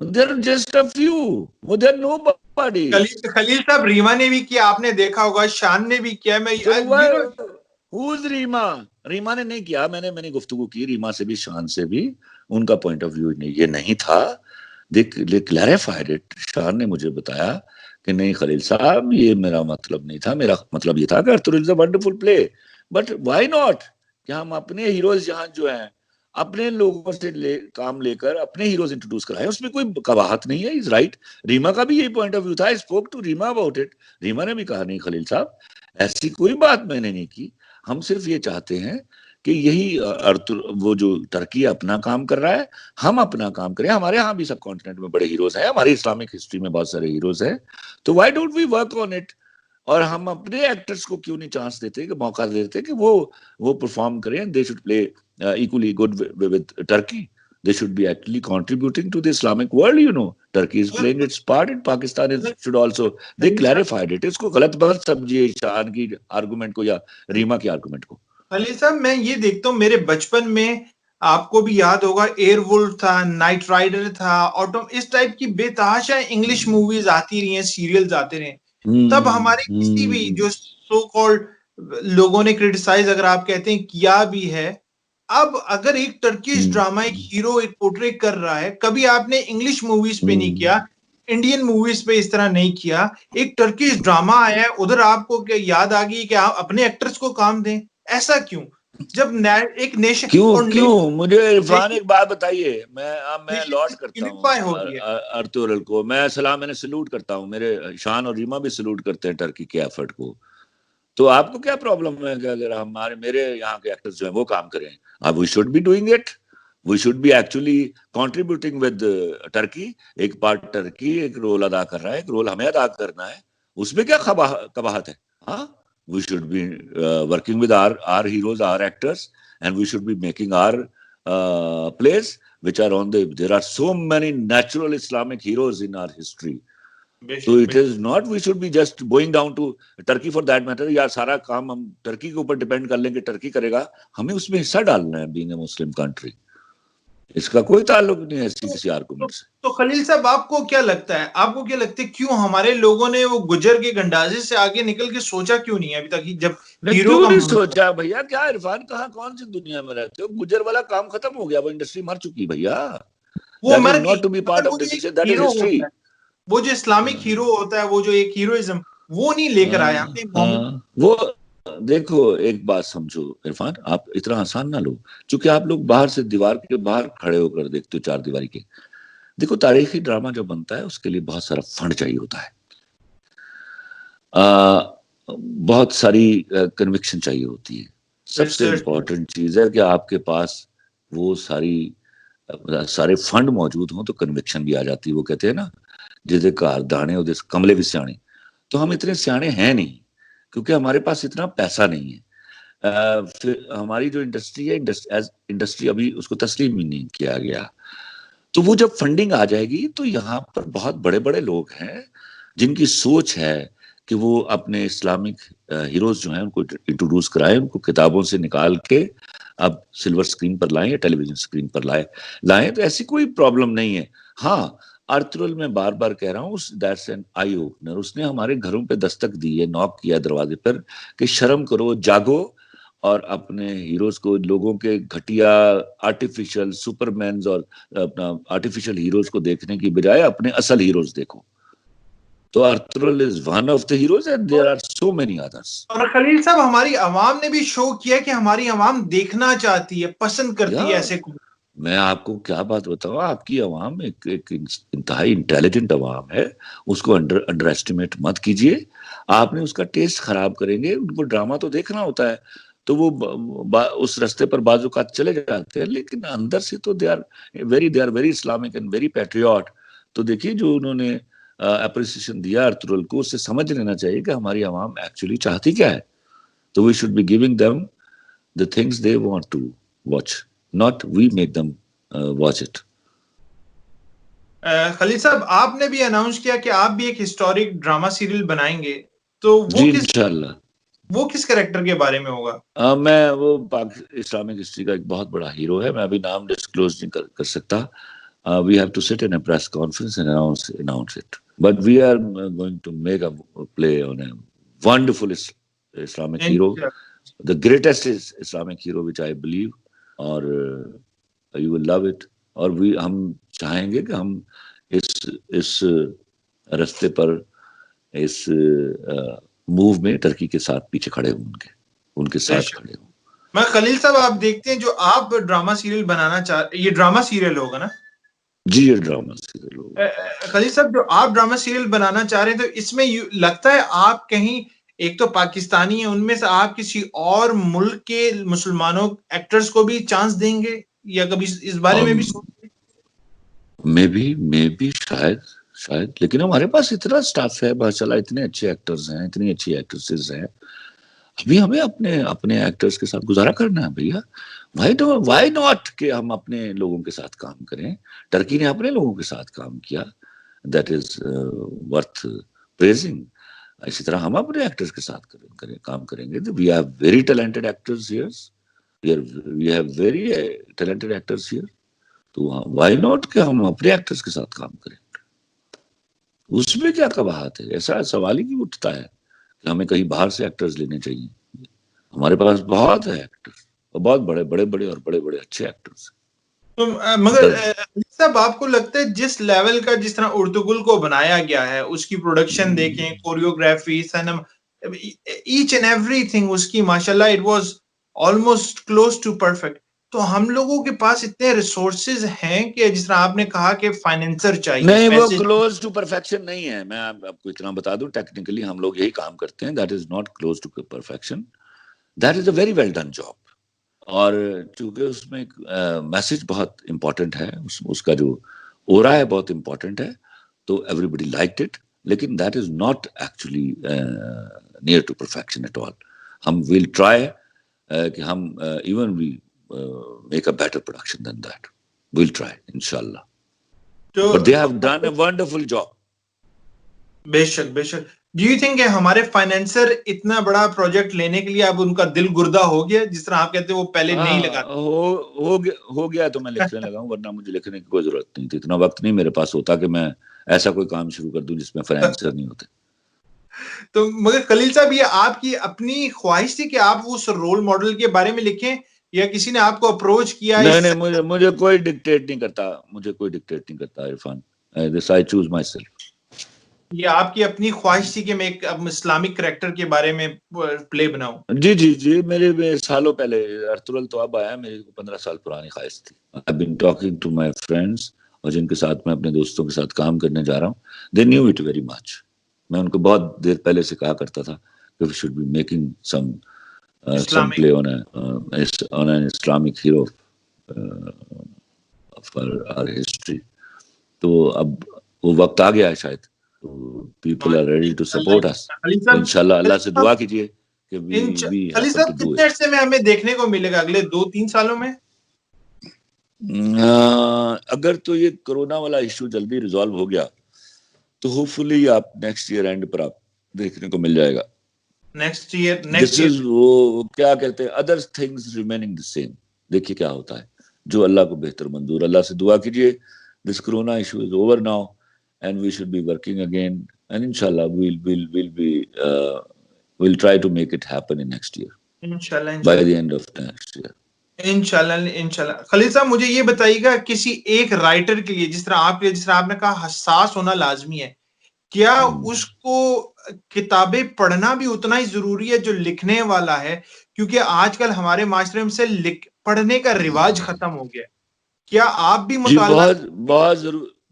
They're just a few. Well, they're nobody. Khalil Khalil साहब, रीमा ने भी किया, आपने देखा होगा, शान ने भी किया। मैं So you know, who's Reema? Reema ने नहीं किया। मैंने गुफ्तगू की रीमा से भी, शान से भी। उनका पॉइंट ऑफ व्यू ये नहीं था। दे क्लैरिफाइड इट। शान ने मुझे बताया कि नहीं खलील साहब, ये मेरा मतलब नहीं था। मेरा मतलब ये था कि Arthur is a wonderful play, but why not कि हम अपने हीरोज यहाँ जो हैं, अपने लोगों से काम लेकर अपने हीरोज इंट्रोड्यूस कराएं। उसमें कोई कबाहत नहीं है। Is right. रीमा का भी यही पॉइंट ऑफ व्यू था। I spoke to Reema about it. Reema ने भी कहा नहीं खलील साहब, ऐसी कोई बात मैंने नहीं की। हम सिर्फ ये चाहते हैं कि यही वो जो टर्की अपना काम कर रहा है, हम अपना काम करें। हमारे यहाँ भी सब कॉन्टिनेंट में बड़े हीरोज हैं, हमारी इस्लामिक हिस्ट्री में बहुत सारे हीरोज हैं, तो why don't we work on it? और हम अपने एक्टर्स को क्यों नहीं चांस देते, कि मौका देते कि वो परफॉर्म करें? They should play equally good with Turkey. They should be actually contributing to the Islamic world. You know, Turkey is playing its part, and Pakistan should also. They clarified it. इसको गलत मत समझिए शान की argument को या रीमा के argument को। खलील साहब, मैं ये देखता हूँ मेरे बचपन में, आपको भी याद होगा, एयरवुल्फ था, नाइट राइडर था, ऑटो, इस टाइप की बेतहाशा इंग्लिश मूवीज आती रही हैं, सीरियल्स आते रहे। तब हमारे किसी भी जो सो कॉल्ड लोगों ने क्रिटिसाइज, अगर आप कहते हैं, किया भी है। अब अगर एक टर्किश ड्रामा, एक हीरो एक पोर्ट्रे कर रहा है, कभी आपने इंग्लिश मूवीज पे नहीं किया, इंडियन मूवीज पे इस तरह नहीं किया, एक टर्किश ड्रामा आया है, उधर आपको क्या याद आ गई कि आप अपने एक्टर्स को काम दें? ऐसा क्यों? जब एक नेशन, और क्यों मुझे इरफान नेशन एक बात बताइए। मैं लॉट करता यूनिफाई हो हूँ गया। अर्तुगरुल को। मैंने सल्यूट करता हूँ। मेरे शान और रीमा भी सल्यूट करते हैं टर्की के एफर्ट को। तो आपको क्या प्रॉब्लम है कि अगर मेरे यहाँ के एक्टर्स जो हैं वो काम करें? अब we should be doing it. We should be actually contributing with Turkey. एक पार्ट टर्की एक रोल अदा कर रहा है, एक रोल हमें अदा करना है। उसमें क्या कबाहत है? हाँ, we should be working with our heroes, our actors, and we should be making our plays which are on the, there are so many natural Islamic heroes in our history. So it is not we should be just going down to Turkey for that matter, या सारा काम हम Turkey के ऊपर depend कर लेंगे, Turkey करेगा, हमें उसमें हिस्सा डालना है बीइंग अ मुस्लिम कंट्री। इसका कोई ताल्लुक नहीं है ऐसी किसी आर्गुमेंट से। तो खलील साहब आपको क्या लगता है क्यों हमारे लोगों ने वो गुजर के गंडाजे से आगे निकल के सोचा क्यों नहीं है अभी तक? जब हीरो क्यों नहीं सोचा भैया? क्या इरफान, कहाँ कौन सी दुनिया में रहते हो? गुजर वाला काम खत्म हो गया, वो इंडस्ट्री मर चुकी भैया। वो मर not to be part of this, that is history. वो जो इस्लामिक हीरो होता है, वो जो एक हीरोइज्म, वो नहीं लेकर आया आपने। वो देखो, एक बात समझो इरफान, आप इतना आसान ना लो, क्योंकि आप लोग बाहर से दीवार के बाहर खड़े होकर देखते हो, चार दीवारी के। देखो, तारीखी ड्रामा जो बनता है उसके लिए बहुत सारा फंड चाहिए होता है, बहुत सारी कन्विक्शन चाहिए होती है। सबसे इम्पोर्टेंट चीज है कि आपके पास वो सारे फंड मौजूद हों तो कन्विक्शन भी आ जाती है। वो कहते हैं ना, जिसे कार दाने उधर कमले भी सियाने। तो हम इतने सियाने हैं नहीं, क्योंकि हमारे पास इतना पैसा नहीं है। फिर हमारी जो इंडस्ट्री है, इंडस्ट्री अभी उसको तस्लीम ही नहीं किया गया। तो वो जब फंडिंग आ जाएगी तो यहाँ पर बहुत बड़े बड़े लोग हैं जिनकी सोच है कि वो अपने इस्लामिक हीरोज जो हैं उनको इंट्रोड्यूस कराएं, उनको किताबों से निकाल के अब सिल्वर स्क्रीन पर लाएं या टेलीविजन स्क्रीन पर लाएं। तो ऐसी कोई प्रॉब्लम नहीं है। हाँ, अर्तुगरुल मैं बार बार कह रहा हूँ, दैट्स एन आई ओपनर। उसने हमारे घरों पे दस्तक दी है, नॉक किया दरवाजे पर कि शर्म करो, जागो, और अपने हीरोज को, लोगों के घटिया आर्टिफिशियल सुपरमैन्स और अपना आर्टिफिशियल हीरोज को देखने की बजाय अपने असल हीरोज देखो। तो Ertugrul is one of the heroes and there are so many others. और खलील साहब, हमारी आवाम ने भी शो किया कि हमारी आवाम देखना चाहती है, पसंद करती है ऐसे को। मैं आपको क्या बात बताऊं, आपकी आवाम एक इंतहाई इंटेलिजेंट आवाम है, उसको अंडर एस्टिमेट मत कीजिए। आपने उसका टेस्ट खराब करेंगे। उनको ड्रामा तो देखना होता है, तो वो उस रास्ते पर बाजुकात चले जाते हैं, लेकिन अंदर से तो they are very Islamic and very patriot. तो देखिए, जो उन्होंने अप्रिसिएशन दिया अर्तुगरुल को, उससे समझ लेना चाहिए कि हमारी आवाम एक्चुअली चाहती क्या है। तो we should be giving them the things they want to watch, not we make them watch it. Khalil साहब, आपने भी अनाउंस किया कि आप भी एक हिस्टोरिक ड्रामा सीरियल बनाएंगे, तो वो किस कैरेक्टर के बारे में होगा? मैं वो इस्लामिक हिस्ट्री का एक बहुत बड़ा हीरो है। मैं अभी नाम डिस्क्लोज नहीं कर सकता। We have to sit in a press conference and announce it. But we are going to make a play on a wonderful Islamic hero, the greatest Islamic hero which I believe, और you will love it. और हम चाहेंगे कि हम इस रास्ते पर, इस मूव में टर्की के साथ पीछे खड़े हों, उनके साथ खड़े हों। मैं खलील साहब, आप देखते हैं जो आप ड्रामा सीरियल बनाना ये ड्रामा सीरियल होगा ना? जी, ये ड्रामा सीरियल होगा। खलील साहब, जो आप ड्रामा सीरियल बनाना चाह रहे हैं, तो इसमें लगता है आप कहीं, एक तो पाकिस्तानी है, उनमें से आप किसी और मुल्क के मुसलमानों एक्टर्स को भी चांस देंगे, या कभी इस बारे में भी सोचेंगे? मे बी शायद, लेकिन हमारे पास इतना स्टाफ है, माशाल्लाह, इतने अच्छे एक्टर्स हैं, इतनी अच्छी एक्ट्रेसेस हैं। अभी हमें अपने एक्टर्स के साथ गुजारा करना है भैया। व्हाई नॉट कि हम अपने लोगों के साथ काम करें। टर्की ने अपने लोगों के साथ काम किया, दैट इज वर्थ प्रेजिंग। इसी तरह हम अपने एक्टर्स के साथ काम करेंगे। We have very talented actors here, we have very talented actors here. तो व्हाई नॉट कि हम अपने एक्टर्स के साथ काम करें। उसमें क्या कबाहत है? ऐसा सवाल ही नहीं उठता है कि हमें कहीं बाहर से एक्टर्स लेने चाहिए। हमारे पास बहुत है एक्टर्स, और बहुत बड़े और बड़े अच्छे एक्टर्स। तो मगर सब आपको लगता है जिस लेवल का, जिस तरह अर्तुगरुल को बनाया गया है, उसकी प्रोडक्शन देखें, कोरियोग्राफी, सनम, ईच एंड एवरीथिंग उसकी, माशाल्लाह, it was almost close to perfect. तो हम लोगों के पास इतने रिसोर्सेज हैं कि जिस तरह आपने कहा कि फाइनेंसर चाहिए, नहीं, वो क्लोज टू परफेक्शन नहीं है। मैं आपको इतना बता दूं, टेक्निकली हम लोग यही काम करते हैं। That is not close to perfection, that is a very well done job. और चूंकि उसमें मैसेज बहुत इंपॉर्टेंट है, उसका जो ओरा है बहुत इंपॉर्टेंट है, तो एवरीबडी लाइक्ड इट, लेकिन that is not actually near to perfection at all. हम विल ट्राई कि हम even we make a better production than that. We'll try, inshallah. तो But they have done a wonderful job. बेशक बेशक। Do you think हमारे financer इतना बड़ा project लेने के लिए अब उनका दिल गुर्दा हो गया, जिस तरह आप कहते हैं वो पहले नहीं लगा? हो गया तो मैं लिखने लगा हूँ, वरना मुझे लिखने की कोई जरूरत नहीं थी। इतना वक्त नहीं मेरे पास होता कि मैं ऐसा कोई काम शुरू कर दूं जिसमें फाइनेंसर नहीं होते। तो मगर खलील साहब, ये आपकी अपनी ख्वाहिश थी कि आप उस रोल मॉडल के बारे में लिखें, या किसी ने आपको अप्रोच किया? नहीं, मुझे कोई डिक्टेट नहीं करता Irfan. This I choose my self. ये आपकी अपनी ख्वाहिश थी कि मैं एक इस्लामिक कैरेक्टर के बारे में प्ले बनाऊं? जी, मेरे सालों पहले अर्तुगरुल तो अब आया, मेरी 15 साल पुरानी ख्वाहिश थी। I been talking to my friends, और जिनके साथ मैं अपने दोस्तों के साथ काम करने जा रहा हूँ, they knew it very much. मैं उनको बहुत देर पहले से कहा करता था कि we should be making some play on an Islamic hero for our history. तो अब वो वक्त आ गया है शायद, तो people are ready to support us. इंशाल्लाह अल्लाह से दुआ कीजिए कि we have to do it. कितने में हमें देखने को मिलेगा अगले 2-3 सालों में? अगर तो ये कोरोना वाला इशू जल्दी रिजॉल्व हो गया तो होपफुली आप नेक्स्ट ईयर एंड पर आप देखने को मिल जाएगा। नेक्स्ट ईयर वो क्या कहते हैं, other things remaining the same. देखिए क्या होता है, जो अल्लाह को बेहतर मंजूर। अल्लाह से दुआ कीजिए, this corona issue is over now and we should be working again, and inshallah we'll try to make it happen in next year, inshallah by the end of next year, इंशाल्लाह। खलील साहब, मुझे ये बताइएगा, किसी एक राइटर के लिए जिस तरह आपने कहा हसास होना लाजमी है, क्या उसको किताबें पढ़ना भी उतना ही जरूरी है जो लिखने वाला है? क्योंकि आजकल हमारे माशरे में से पढ़ने का रिवाज खत्म हो गया। क्या आप भी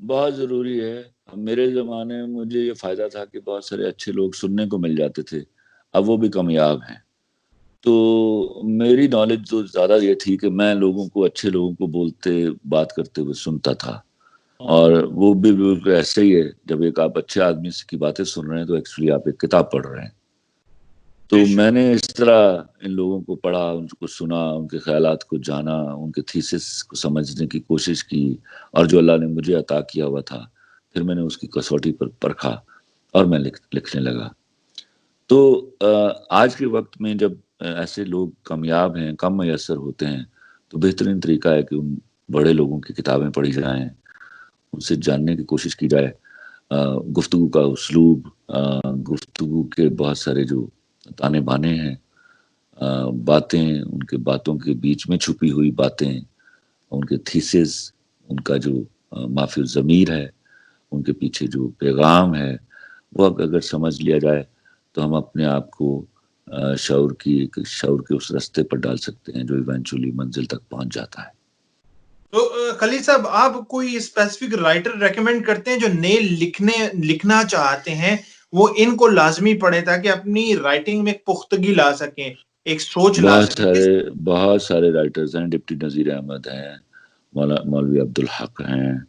बहुत जरूरी है। मेरे जमाने में मुझे ये फायदा था कि बहुत सारे अच्छे लोग सुनने को मिल जाते थे, अब वो भी कामयाब हैं। तो मेरी नॉलेज तो ज्यादा ये थी कि मैं अच्छे लोगों को बात करते हुए सुनता था, और वो भी बिल्कुल ऐसे ही है। जब एक आप अच्छे आदमी की बातें सुन रहे हैं तो एक्चुअली आप एक किताब पढ़ रहे हैं। तो मैंने इस तरह इन लोगों को पढ़ा, उनको सुना, उनके ख्यालात को जाना, उनके थीसिस को समझने की कोशिश की, और जो अल्लाह ने मुझे अता किया हुआ था फिर मैंने उसकी कसौटी पर परखा और मैं लिखने लगा। तो आज के वक्त में जब ऐसे लोग कामयाब हैं, कम मैसर होते हैं, तो बेहतरीन तरीका है कि उन बड़े लोगों की किताबें पढ़ी जाएं, उनसे जानने की कोशिश की जाए। गुफ्तगू का उसलूब, गुफ्तगू के बहुत सारे जो ताने बाने हैं, बातें, उनके बातों के बीच में छुपी हुई बातें, उनके थीसिस, उनका जो माफी ज़मीर है, उनके पीछे जो पैगाम है, वो अगर समझ लिया जाए तो हम अपने आप को शऊर के उस रास्ते पर डाल सकते हैं जो इवेंचुअली मंजिल तक पहुंच जाता है। तो खलील साहब, आप कोई स्पेसिफिक राइटर रेकमेंड करते हैं जो नए लिखना चाहते हैं, वो इनको लाजमी पढ़े ताकि अपनी राइटिंग में पुख्तगी ला सकें, एक सोच ला सकें? बहुत सारे राइटर्स हैं। डिप्टी नजीर अहमद हैं, मौलवी अब्दुल हक हैं,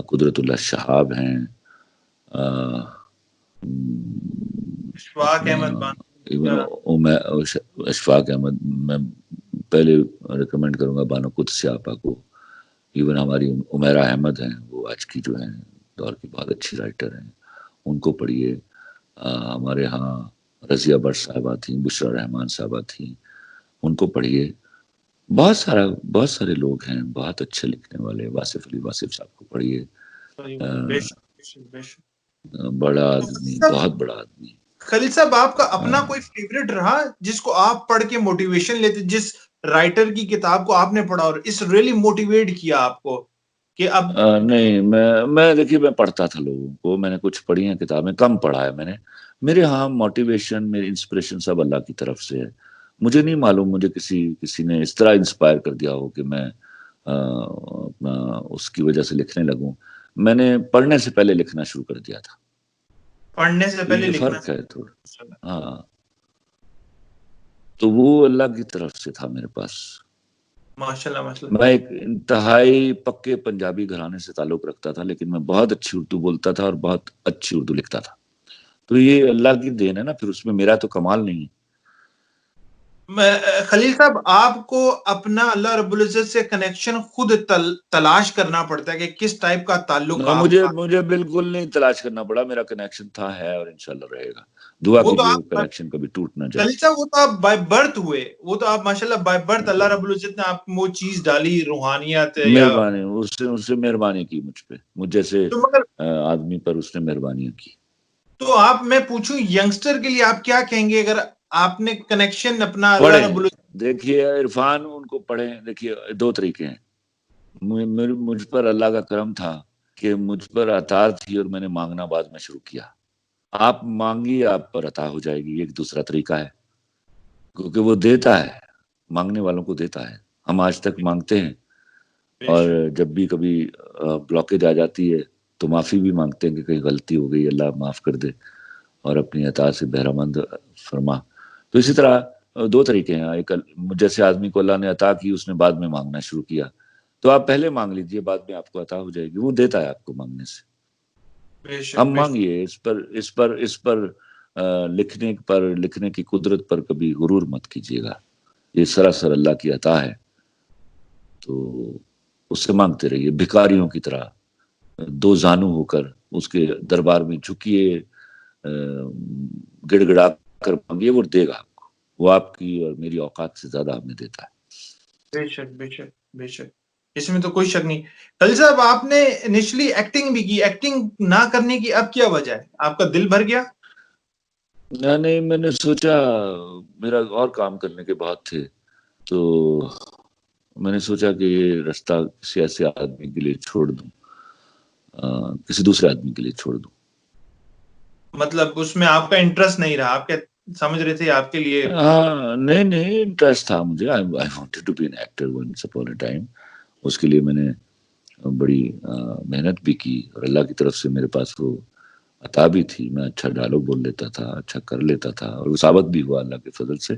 कुदरतुल्लाह शहाब हैं, अशफाक अहमद। मैं पहले रिकमेंड करूंगा बानो कुद्सी आपा को। इवन हमारी उमेरा अहमद हैं, वो आज की जो है दौर की बहुत अच्छी राइटर हैं, उनको पढ़िए। हमारे यहाँ रजिया भट्ट साहबा थी, बुशरा रहमान साहबा थी, उनको पढ़िए। बहुत सारे लोग हैं बहुत अच्छे लिखने वाले। वासिफ अली वासिफ साहब को पढ़िए, बड़ा आदमी, बहुत बड़ा आदमी। खलील साहब, आपका अपना कोई फेवरेट रहा जिसको आप पढ़ के मोटिवेशन लेते, जिस राइटर की किताब को आपने पढ़ा और इस रियली मोटिवेट किया आपको कि अब? नहीं, मैं देखिए, मैं पढ़ता था लोगों को, मैंने कुछ पढ़ी हैं किताबें, कम पढ़ा है मैंने। मेरे यहाँ मोटिवेशन, मेरी इंस्पिरेशन सब अल्लाह की तरफ से है। मुझे नहीं मालूम मुझे किसी ने इस तरह इंस्पायर कर दिया हो कि मैं उसकी वजह से लिखने लगूं। मैंने पढ़ने से पहले लिखना शुरू कर दिया था। पढ़ने से पहले लिखना, फर्क है थोड़ा। हाँ, तो वो अल्लाह की तरफ से था मेरे पास। माशाल्लाह माशाल्लाह। मैं एक इंतहाई पक्के पंजाबी घराने से ताल्लुक रखता था, लेकिन मैं बहुत अच्छी उर्दू बोलता था और बहुत अच्छी उर्दू लिखता था। तो ये अल्लाह की देन है ना, फिर उसमें मेरा तो कमाल नहीं है। खलील साहब, आपको अपना अल्लाह रब्बुल इज्जत से कनेक्शन खुद तलाश करना पड़ता है कि किस टाइप का ताल्लुक मुझे आपका। मुझे बिल्कुल नहीं तलाश करना पड़ा, मेरा कनेक्शन था, है और इंशाल्लाह रहेगा। दुआ वो तो कीजिए वो आप कनेक्शन कभी टूट ना जाए। खलील साहब, वो तो आप बाय बर्थ हुए, वो तो आप माशाल्लाह बाय बर्थ अल्लाह रब्बुल इज्जत ने आपको वो चीज डाली, रूहानियत या। मेहरबानी, उसने उसने मेहरबानी की मुझ पे, मुझ जैसे तो मगर आदमी पर उसने मेहरबानी की। तो आप, मैं पूछूं यंगस्टर के लिए आप क्या कहेंगे, अगर आपने कनेक्शन अपना अल्लाह पढ़े, रब्बुल। देखिए इरफान उनको पढ़े। देखिए दो तरीके हैं। मुझ पर अल्लाह का करम था कि मुझ पर अता थी और मैंने मांगना बाद में शुरू किया। आप मांगिए, आप पर अता हो जाएगी, ये एक दूसरा तरीका है, क्योंकि वो देता है, मांगने वालों को देता है। हम आज तक मांगते हैं, बेशक। और जब भी कभी ब्लॉकेज आ जाती है तो माफ़ी भी मांगते हैं कि कहीं गलती हो गई, अल्लाह माफ़ कर दे और अपनी अता से बहरामंद फरमा। तो इसी तरह दो तरीके हैं। एक, जैसे आदमी को अल्लाह ने अता की, उसने बाद में मांगना शुरू किया, तो आप पहले मांग लीजिए, बाद में आपको अता हो जाएगी। वो देता है आपको मांगने से। बेशक हम बेशक। मांगिए, इस पर लिखने की कुदरत पर कभी गुरूर मत कीजिएगा। ये सरासर अल्लाह की अता है, तो उससे मांगते रहिए भिखारियों की तरह, दो जानू होकर उसके दरबार में झुकिए, गिड़गिड़ा कर मांगिए, वो देगा आपको। वो आपकी और मेरी औकात से ज्यादा हमें देता है। बेशक बेशक बेशक, इसमें तो कोई शक नहीं। खलील साहब, आपने इनिशियली एक्टिंग भी की, एक्टिंग ना करने की अब क्या वजह है, आपका दिल भर गया? नहीं, मैंने सोचा, मेरा और काम करने के बाद थे, तो मैंने सोचा कि ये रास्ता किसी ऐसे आदमी के लिए छोड़ दूं, किसी दूसरे आदमी के लिए छोड़ दूं। मतलब उसमें आपका इंटरेस्ट नहीं रहा, आप क्या समझ रहे थे आपके लिए? हाँ, नहीं नहीं, इंटरेस्ट था मुझे। I I wanted to be an actor once upon a time. उसके लिए मैंने बड़ी मेहनत भी की, और अल्लाह की तरफ से मेरे पास वो अता भी थी। मैं अच्छा डायलॉग बोल लेता था, अच्छा कर लेता था, और वो साबित भी हुआ अल्लाह के फजल से।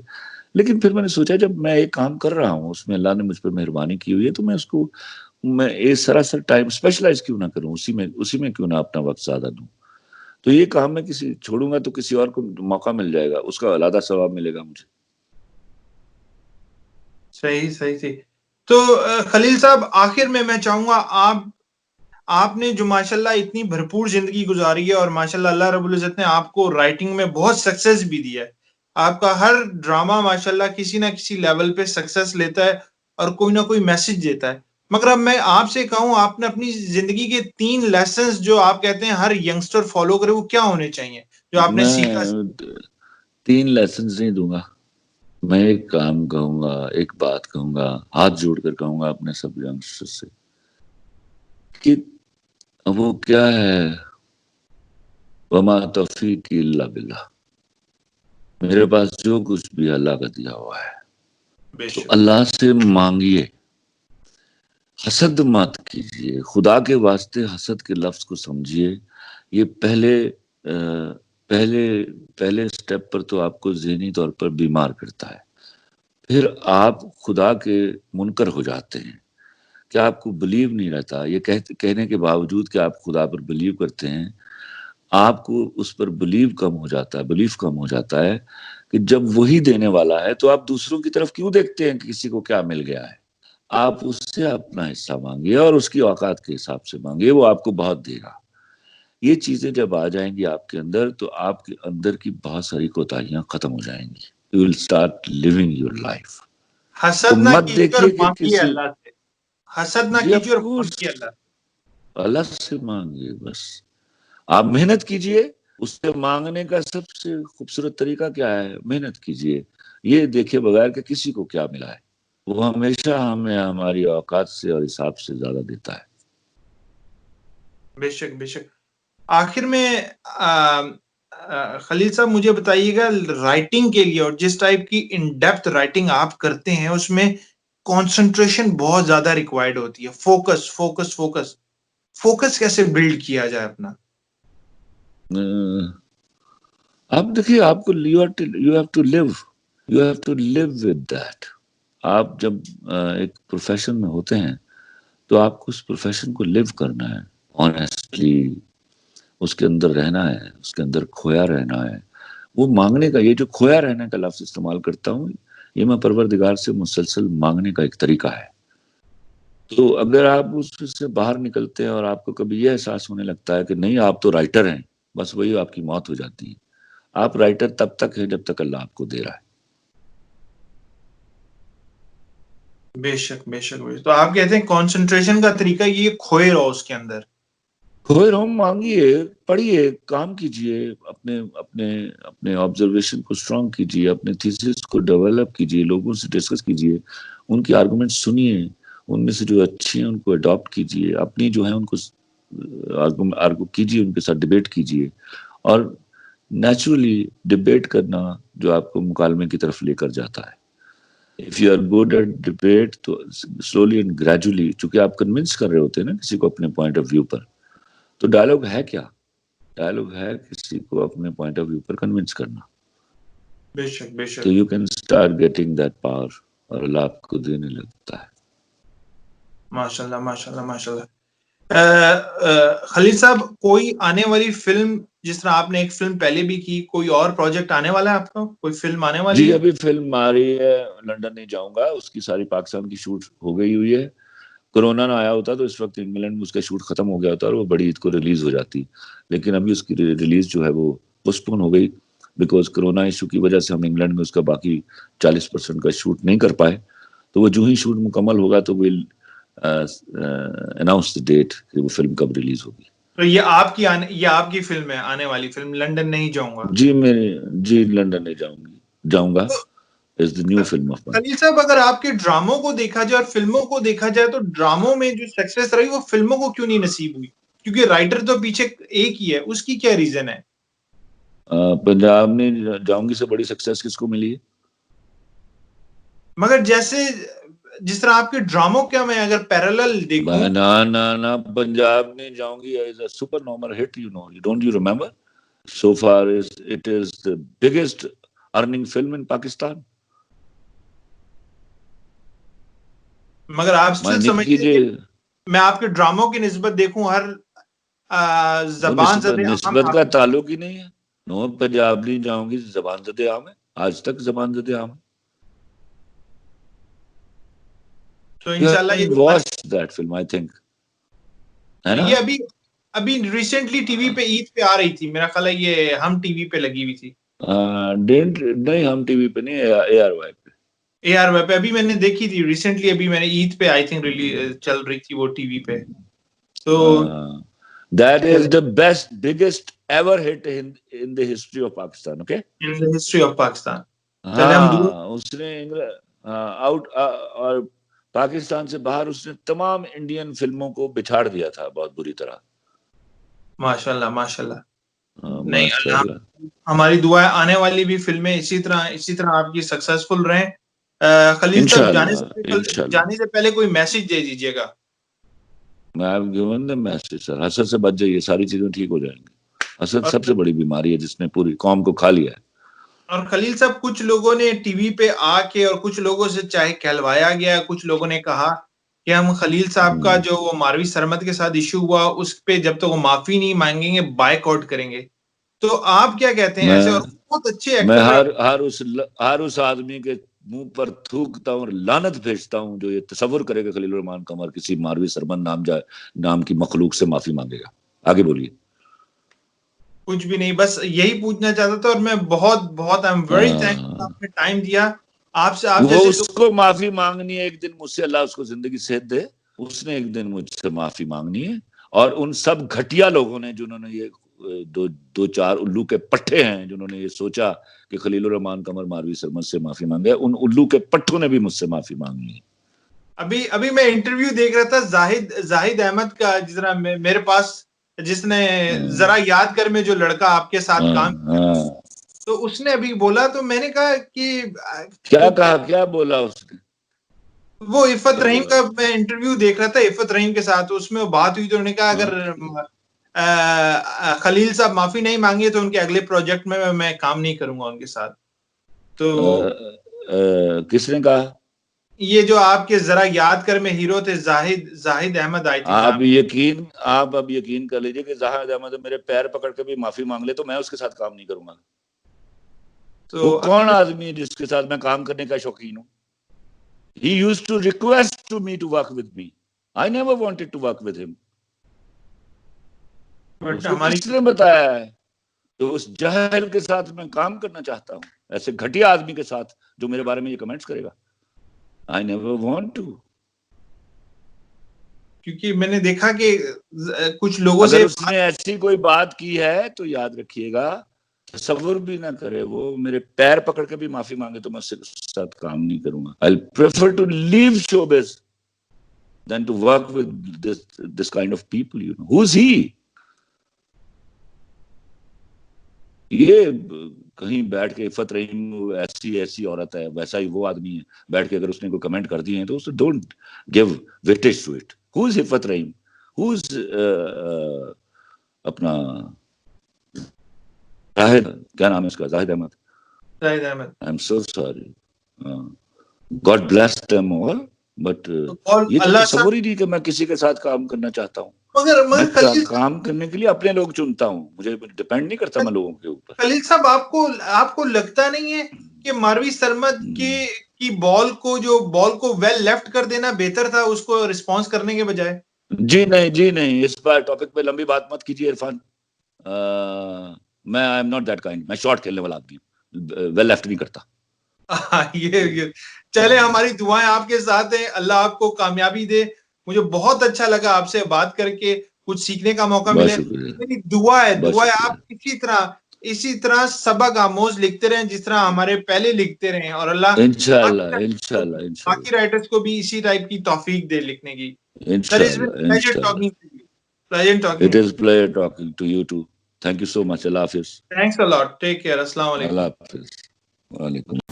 लेकिन फिर मैंने सोचा, जब मैं एक काम कर रहा हूँ उसमें अल्लाह ने मुझ पर मेहरबानी की हुई है, तो मैं ये सरासर टाइम स्पेशलाइज क्यों ना करूँ, उसी में क्यों ना अपना वक्त ज्यादा दूं। तो ये काम मैं किसी छोड़ूंगा तो किसी और को मौका मिल जाएगा, उसका अलग सवाब मिलेगा मुझे। सही सही सही। तो खलील साहब, आखिर में मैं चाहूंगा, आपने जो माशाल्लाह इतनी भरपूर जिंदगी गुजारी है, और माशाल्लाह अल्लाह रब्बुल इज्जत ने आपको राइटिंग में बहुत सक्सेस भी दिया है। आपका हर ड्रामा माशाल्लाह किसी ना किसी लेवल पे सक्सेस लेता है और कोई ना कोई मैसेज देता है। मगर अब मैं आपसे कहूं, आपने अपनी जिंदगी के 3 लेसन्स जो आप कहते हैं हर यंगस्टर फॉलो करे, वो क्या होने चाहिए जो आपने सीखा? मैं 3 लेसन नहीं दूंगा। मैं एक काम कहूंगा, एक बात कहूंगा, हाथ जोड़कर कहूंगा अपने सब यंगस्टर से, कि वो क्या है, वमा तौफीक इल्ला बिल्लाह। मेरे पास जो कुछ भी अल्लाह का दिया हुआ है, तो बेशक अल्लाह से मांगिए। हसद मत कीजिए, खुदा के वास्ते हसद के लफ्ज को समझिए। ये पहले पहले स्टेप पर तो आपको ज़हनी तौर पर बीमार करता है। फिर आप खुदा के मुनकर हो जाते हैं, कि आपको बिलीव नहीं रहता। ये कहने के बावजूद कि आप खुदा पर बिलीव करते हैं, आपको उस पर बिलीफ कम हो जाता है, कि जब वही देने वाला है तो आप दूसरों की तरफ क्यों देखते हैं कि किसी को क्या मिल गया है। आप उससे अपना हिस्सा मांगिए और उसकी औकात के हिसाब से मांगिए, वो आपको बहुत देगा। ये चीजें जब आ जाएंगी आपके अंदर, तो आपके अंदर की बहुत सारी कोताहियां खत्म हो जाएंगी। You will start living your life. तो हसद ना मत कीजिए और देखिए कि मांगिए किसी, अल्लाह से। हसद ना जी ऑफ कीजिए और कोर्स, मांगिए अल्लाह से। अल्लाह से मांगिए बस। आप मेहनत कीजिए। उससे मांगने का सबसे खूबसूरत तरीका क्या है? मेहनत कीजिए। ये देखे बगैर कि किसी को क्या मिला है, वो हमेशा हमें हमारी औकात से और हिसाब से ज्यादा देता है। बेशक बेशक। आखिर में खलील साहब, मुझे बताइएगा, राइटिंग के लिए और जिस टाइप की इन डेप्थ राइटिंग आप करते हैं, उसमें कंसंट्रेशन बहुत ज्यादा रिक्वायर्ड होती है। फोकस फोकस फोकस फोकस कैसे बिल्ड किया जाए अपना? आप देखिए, आपको you have to live with that. आप जब एक प्रोफेशन में होते हैं, तो आपको उस प्रोफेशन को लिव करना है, ऑनेस्टली उसके अंदर रहना है, उसके अंदर खोया रहना है। वो मांगने का, ये जो खोया रहने का लफ्ज इस्तेमाल करता हूँ, ये मैं परवरदिगार से मुसलसल मांगने का एक तरीका है। तो अगर आप उससे बाहर निकलते हैं और आपको कभी ये एहसास होने लगता है कि नहीं आप तो राइटर हैं, बस वही आपकी मौत हो जाती है। आप राइटर तब तक है जब तक अल्लाह आपको दे रहा है। बेशक बेशक बेशक। तो आप कहते हैं कंसंट्रेशन का तरीका ये खोए रहो उसके अंदर। खोए रहो, मांगिए, पढ़िए, काम कीजिए, अपने अपने अपने ऑब्जर्वेशन को स्ट्रांग कीजिए, अपने थीसिस को डेवलप कीजिए, लोगों से डिस्कस कीजिए, उनकी आर्गुमेंट सुनिए, उनमें से जो अच्छी हैं उनको अडॉप्ट कीजिए, अपनी जो है उनको आर्गू कीजिए, उनके साथ डिबेट कीजिए। और नेचुरली डिबेट करना जो आपको मुकालमे की तरफ लेकर जाता है। If you are good at debate तो स्लोली एंड ग्रेजुअली, चूंकि आप कन्विंस कर रहे होते हैं ना किसी को अपने पॉइंट ऑफ व्यू पर, तो डायलॉग है क्या? डायलॉग है किसी को अपने पॉइंट ऑफ व्यू पर कन्विंस करना। बेशक तो बेशक। You can start getting that power और अल्लाह आपको देने लगता है। माशाल्लाह माशाल्लाह माशाल्लाह। खलील साहब, कोई आने वाली फिल्म, जिस तरह आपने एक फिल्म पहले भी की, कोई और प्रोजेक्ट आने वाला है आपका? कोई फिल्म आने वाली जी, है? अभी फिल्म आ रही है, लंदन नहीं जाऊंगा, उसकी सारी पाकिस्तान की शूट हो गई हुई है। कोरोना ना आया होता तो इस वक्त इंग्लैंड में उसका शूट खत्म हो गया होता और वो बड़ी ईद को रिलीज हो जाती, लेकिन अभी उसकी रिलीज जो है वो पोस्टपोन हो गई बिकॉज कोरोना इशू की वजह से हम इंग्लैंड में उसका बाकी 40% का शूट नहीं कर पाए। तो वो जो ही शूट मुकम्मल होगा तो विल अनाउंस द डेट कि वो फिल्म कब रिलीज होगी। तो ये आपकी फिल्म है, आने वाली फिल्म लंदन नहीं जाऊंगा। जी मेरे, जी लंदन नहीं जाऊंगा तो is the new film of mine. Khalil साहब, अगर आपके ड्रामों को देखा जाए और फिल्मों को देखा जाए, तो ड्रामों में जो सक्सेस रही वो फिल्मों को क्यों नहीं नसीब हुई? क्योंकि राइटर तो पीछे एक ही है, उसकी क्या रीजन है? पंजाब में जाऊंगी से बड़ी सक्सेस किसको मिली है? मगर जैसे जिस तरह आपके ड्रामों क्या, मैं अगर पैरेलल देखूं। ना ना ना, पंजाब में जाऊंगी is a super normal hit, you know, don't you remember? So far it is the biggest earning film in Pakistan. मगर आप स्टिल मानिए समझते हैं कीजिए। कि मैं आपके ड्रामों की निस्बत देखूं, हर वो जबान ज़दे आम निस्बत का आप। ताल्लुक ही नहीं है। नो, पंजाब नहीं जाऊंगी जबान जदे आम है, आज तक जबान जदे आम है। तो You इंशाल्लाह haven't watched that film, I think, है ना? ये अभी अभी रिसेंटली टीवी पे ईद पे आ रही थी, मेरा ख्याल है ये हम टीवी पे लगी हुई थी। डेंट नहीं, हम टीवी पे नहीं, ARY पे। AR पे अभी मैंने देखी थी रिसेंटली, अभी मैंने ईद पे आई थिंक रिलीज चल रही थी वो टीवी पे। तो That is the best, biggest ever hit in the history of Pakistan. Okay? In the history of Pakistan. चले हम दूर। हाँ, उसने आउट और पाकिस्तान से बाहर उसने तमाम इंडियन फिल्मों को बिछाड़ दिया था बहुत बुरी तरह। माशाल्लाह माशाल्लाह। नहीं, अल्लाह माशाल्लाह। हमारी दुआ है आने वाली भी फिल्में इसी तरह आपकी सक्सेसफुल रहें। खलील साहब, इंशाल्लाह इंशाल्लाह। जाने से पहले कोई मैसेज दे दीजिएगा। मैं I given the message sir, हसद से बच जाइए, सारी चीजें ठीक हो जाएंगी। हसद और सबसे बड़ी बीमारी है जिसने पूरी कौम को खा लिया है। और खलील साहब, कुछ लोगों ने टीवी पे आके और कुछ लोगों से चाहे कहलवाया गया, कुछ लोगों ने कहा कि हम खलील साहब का जो वो मारवी सरमद के साथ इशू हुआ उस पे जब तक तो वो माफी नहीं मांगेंगे बायकॉट करेंगे। तो आप क्या कहते हैं ऐसे? और मैं बहुत अच्छे मैं एक्टर। हर उस आदमी के मुंह पर थूकता हूँ और लानत भेजता हूँ जो ये तसव्वुर करेगा खलील रहमान कमर किसी मारवी सरमन नाम की मखलूक से माफी मांगेगा। आगे बोलिए। कुछ भी नहीं, बस यही पूछना चाहता था। और मैं बहुत बहुत आई एम वेरी थैंकफुल, आपने टाइम दिया। आपसे आप वो जैसे लोग। उसको माफी मांगनी है एक दिन मुझसे, अल्लाह उसको जिंदगी सेहत दे, उसने एक दिन मुझसे माफी मांगनी है। और उन सब घटिया लोगों ने जिन्होंने ये दो चार उल्लू के पट्टे हैं जिन्होंने ये सोचा कि खलीलुर रहमान कमर मारवी सरमद से माफी मांगे, उन उल्लू के पट्टों ने भी मुझसे माफी मांगनी है। अभी अभी मैं इंटरव्यू देख रहा था जाहिद अहमद का, जिस तरह मेरे पास, जिसने जरा याद कर में जो लड़का आपके साथ काम किया, हाँ, तो उसने अभी बोला, तो मैंने कहा कि क्या तो कहा, क्या बोला उसने? वो इफ़त क्या रहीम बोला? का मैं इंटरव्यू देख रहा था, इफ़त रहीम के साथ, उसमें वो बात हुई तो उन्होंने कहा हाँ? अगर खलील साहब माफी नहीं मांगे तो उनके अगले प्रोजेक्ट में मैं काम नहीं करूंगा उनके साथ। तो किसने कहा? ये जो आपके जरा याद कर में हीरो थे, जाहिद अहमद, आई थिंक नाम। आप अब यकीन कर लीजिए कि जाहिद अहमद मेरे पैर पकड़ के भी माफी मांग ले तो मैं उसके साथ काम नहीं करूंगा। तो वो कौन आदमी है जिसके साथ मैं काम करने का शौकीन हूँ? He used to request to me to work with me. I never wanted to work with him. उसको किसने बताया है? तो उस जाहिल के साथ मैं काम करना चाहता हूँ, ऐसे घटिया आदमी के साथ जो मेरे बारे में ये कमेंट्स करेगा? I never want to. क्योंकि मैंने देखा कि कुछ लोगों अगर से उसने ऐसी कोई बात की है तो याद रखिएगा, तसव्वुर भी ना करे, वो मेरे पैर पकड़ के भी माफी मांगे तो मैं उसके साथ काम नहीं करूंगा. I'll prefer to leave showbiz than to work with this kind of people. You know, who's he? ये कहीं बैठ के इफ़त रहीम ऐसी ऐसी औरत है, वैसा ही वो आदमी है, बैठ के अगर उसने कोई कमेंट कर दिए हैं तो उसे don't give weightage to it. Who is Iffat Rahim? Who is अपना जाहिद, क्या नाम है इसका, Zahid Ahmed. Zahid Ahmed. I am so sorry. God bless them all. But ये तो तस्वीर ही नहीं कि मैं किसी के साथ काम करना चाहता हूँ. मैं काम करने के लिए अपने लोग चुनता हूँ, मुझे डिपेंड नहीं करता मैं लोगों के ऊपर. खलील साहब, आपको लगता नहीं है कि मारवी सरमद की बॉल को वेल लेफ्ट कर देना बेहतर था उसको रिस्पॉन्स करने के बजाय? जी नहीं, इस बार टॉपिक पे लंबी बात मत कीजिए इरफान. मैं I am not that kind. मैं शॉट खेलने वाला आदमी हूँ, वेल लेफ्ट नहीं करता. ये चले, हमारी दुआएं आपके साथ हैं, अल्लाह आपको कामयाबी दे. मुझे बहुत अच्छा लगा आपसे बात करके, कुछ सीखने का मौका मिले. मेरी दुआ है आप इसी तरह सबक आमोज लिखते रहें जिस तरह हमारे पहले लिखते रहे, और अल्लाह इंशाल्लाह बाकी राइटर्स को भी इसी टाइप की तौफीक दे लिखने की. It is pleasure talking to you too. Thank you so much. Allah Hafiz. Thanks a lot. Take care. Assalamu alaikum. Allah Hafiz. Wa alaikum.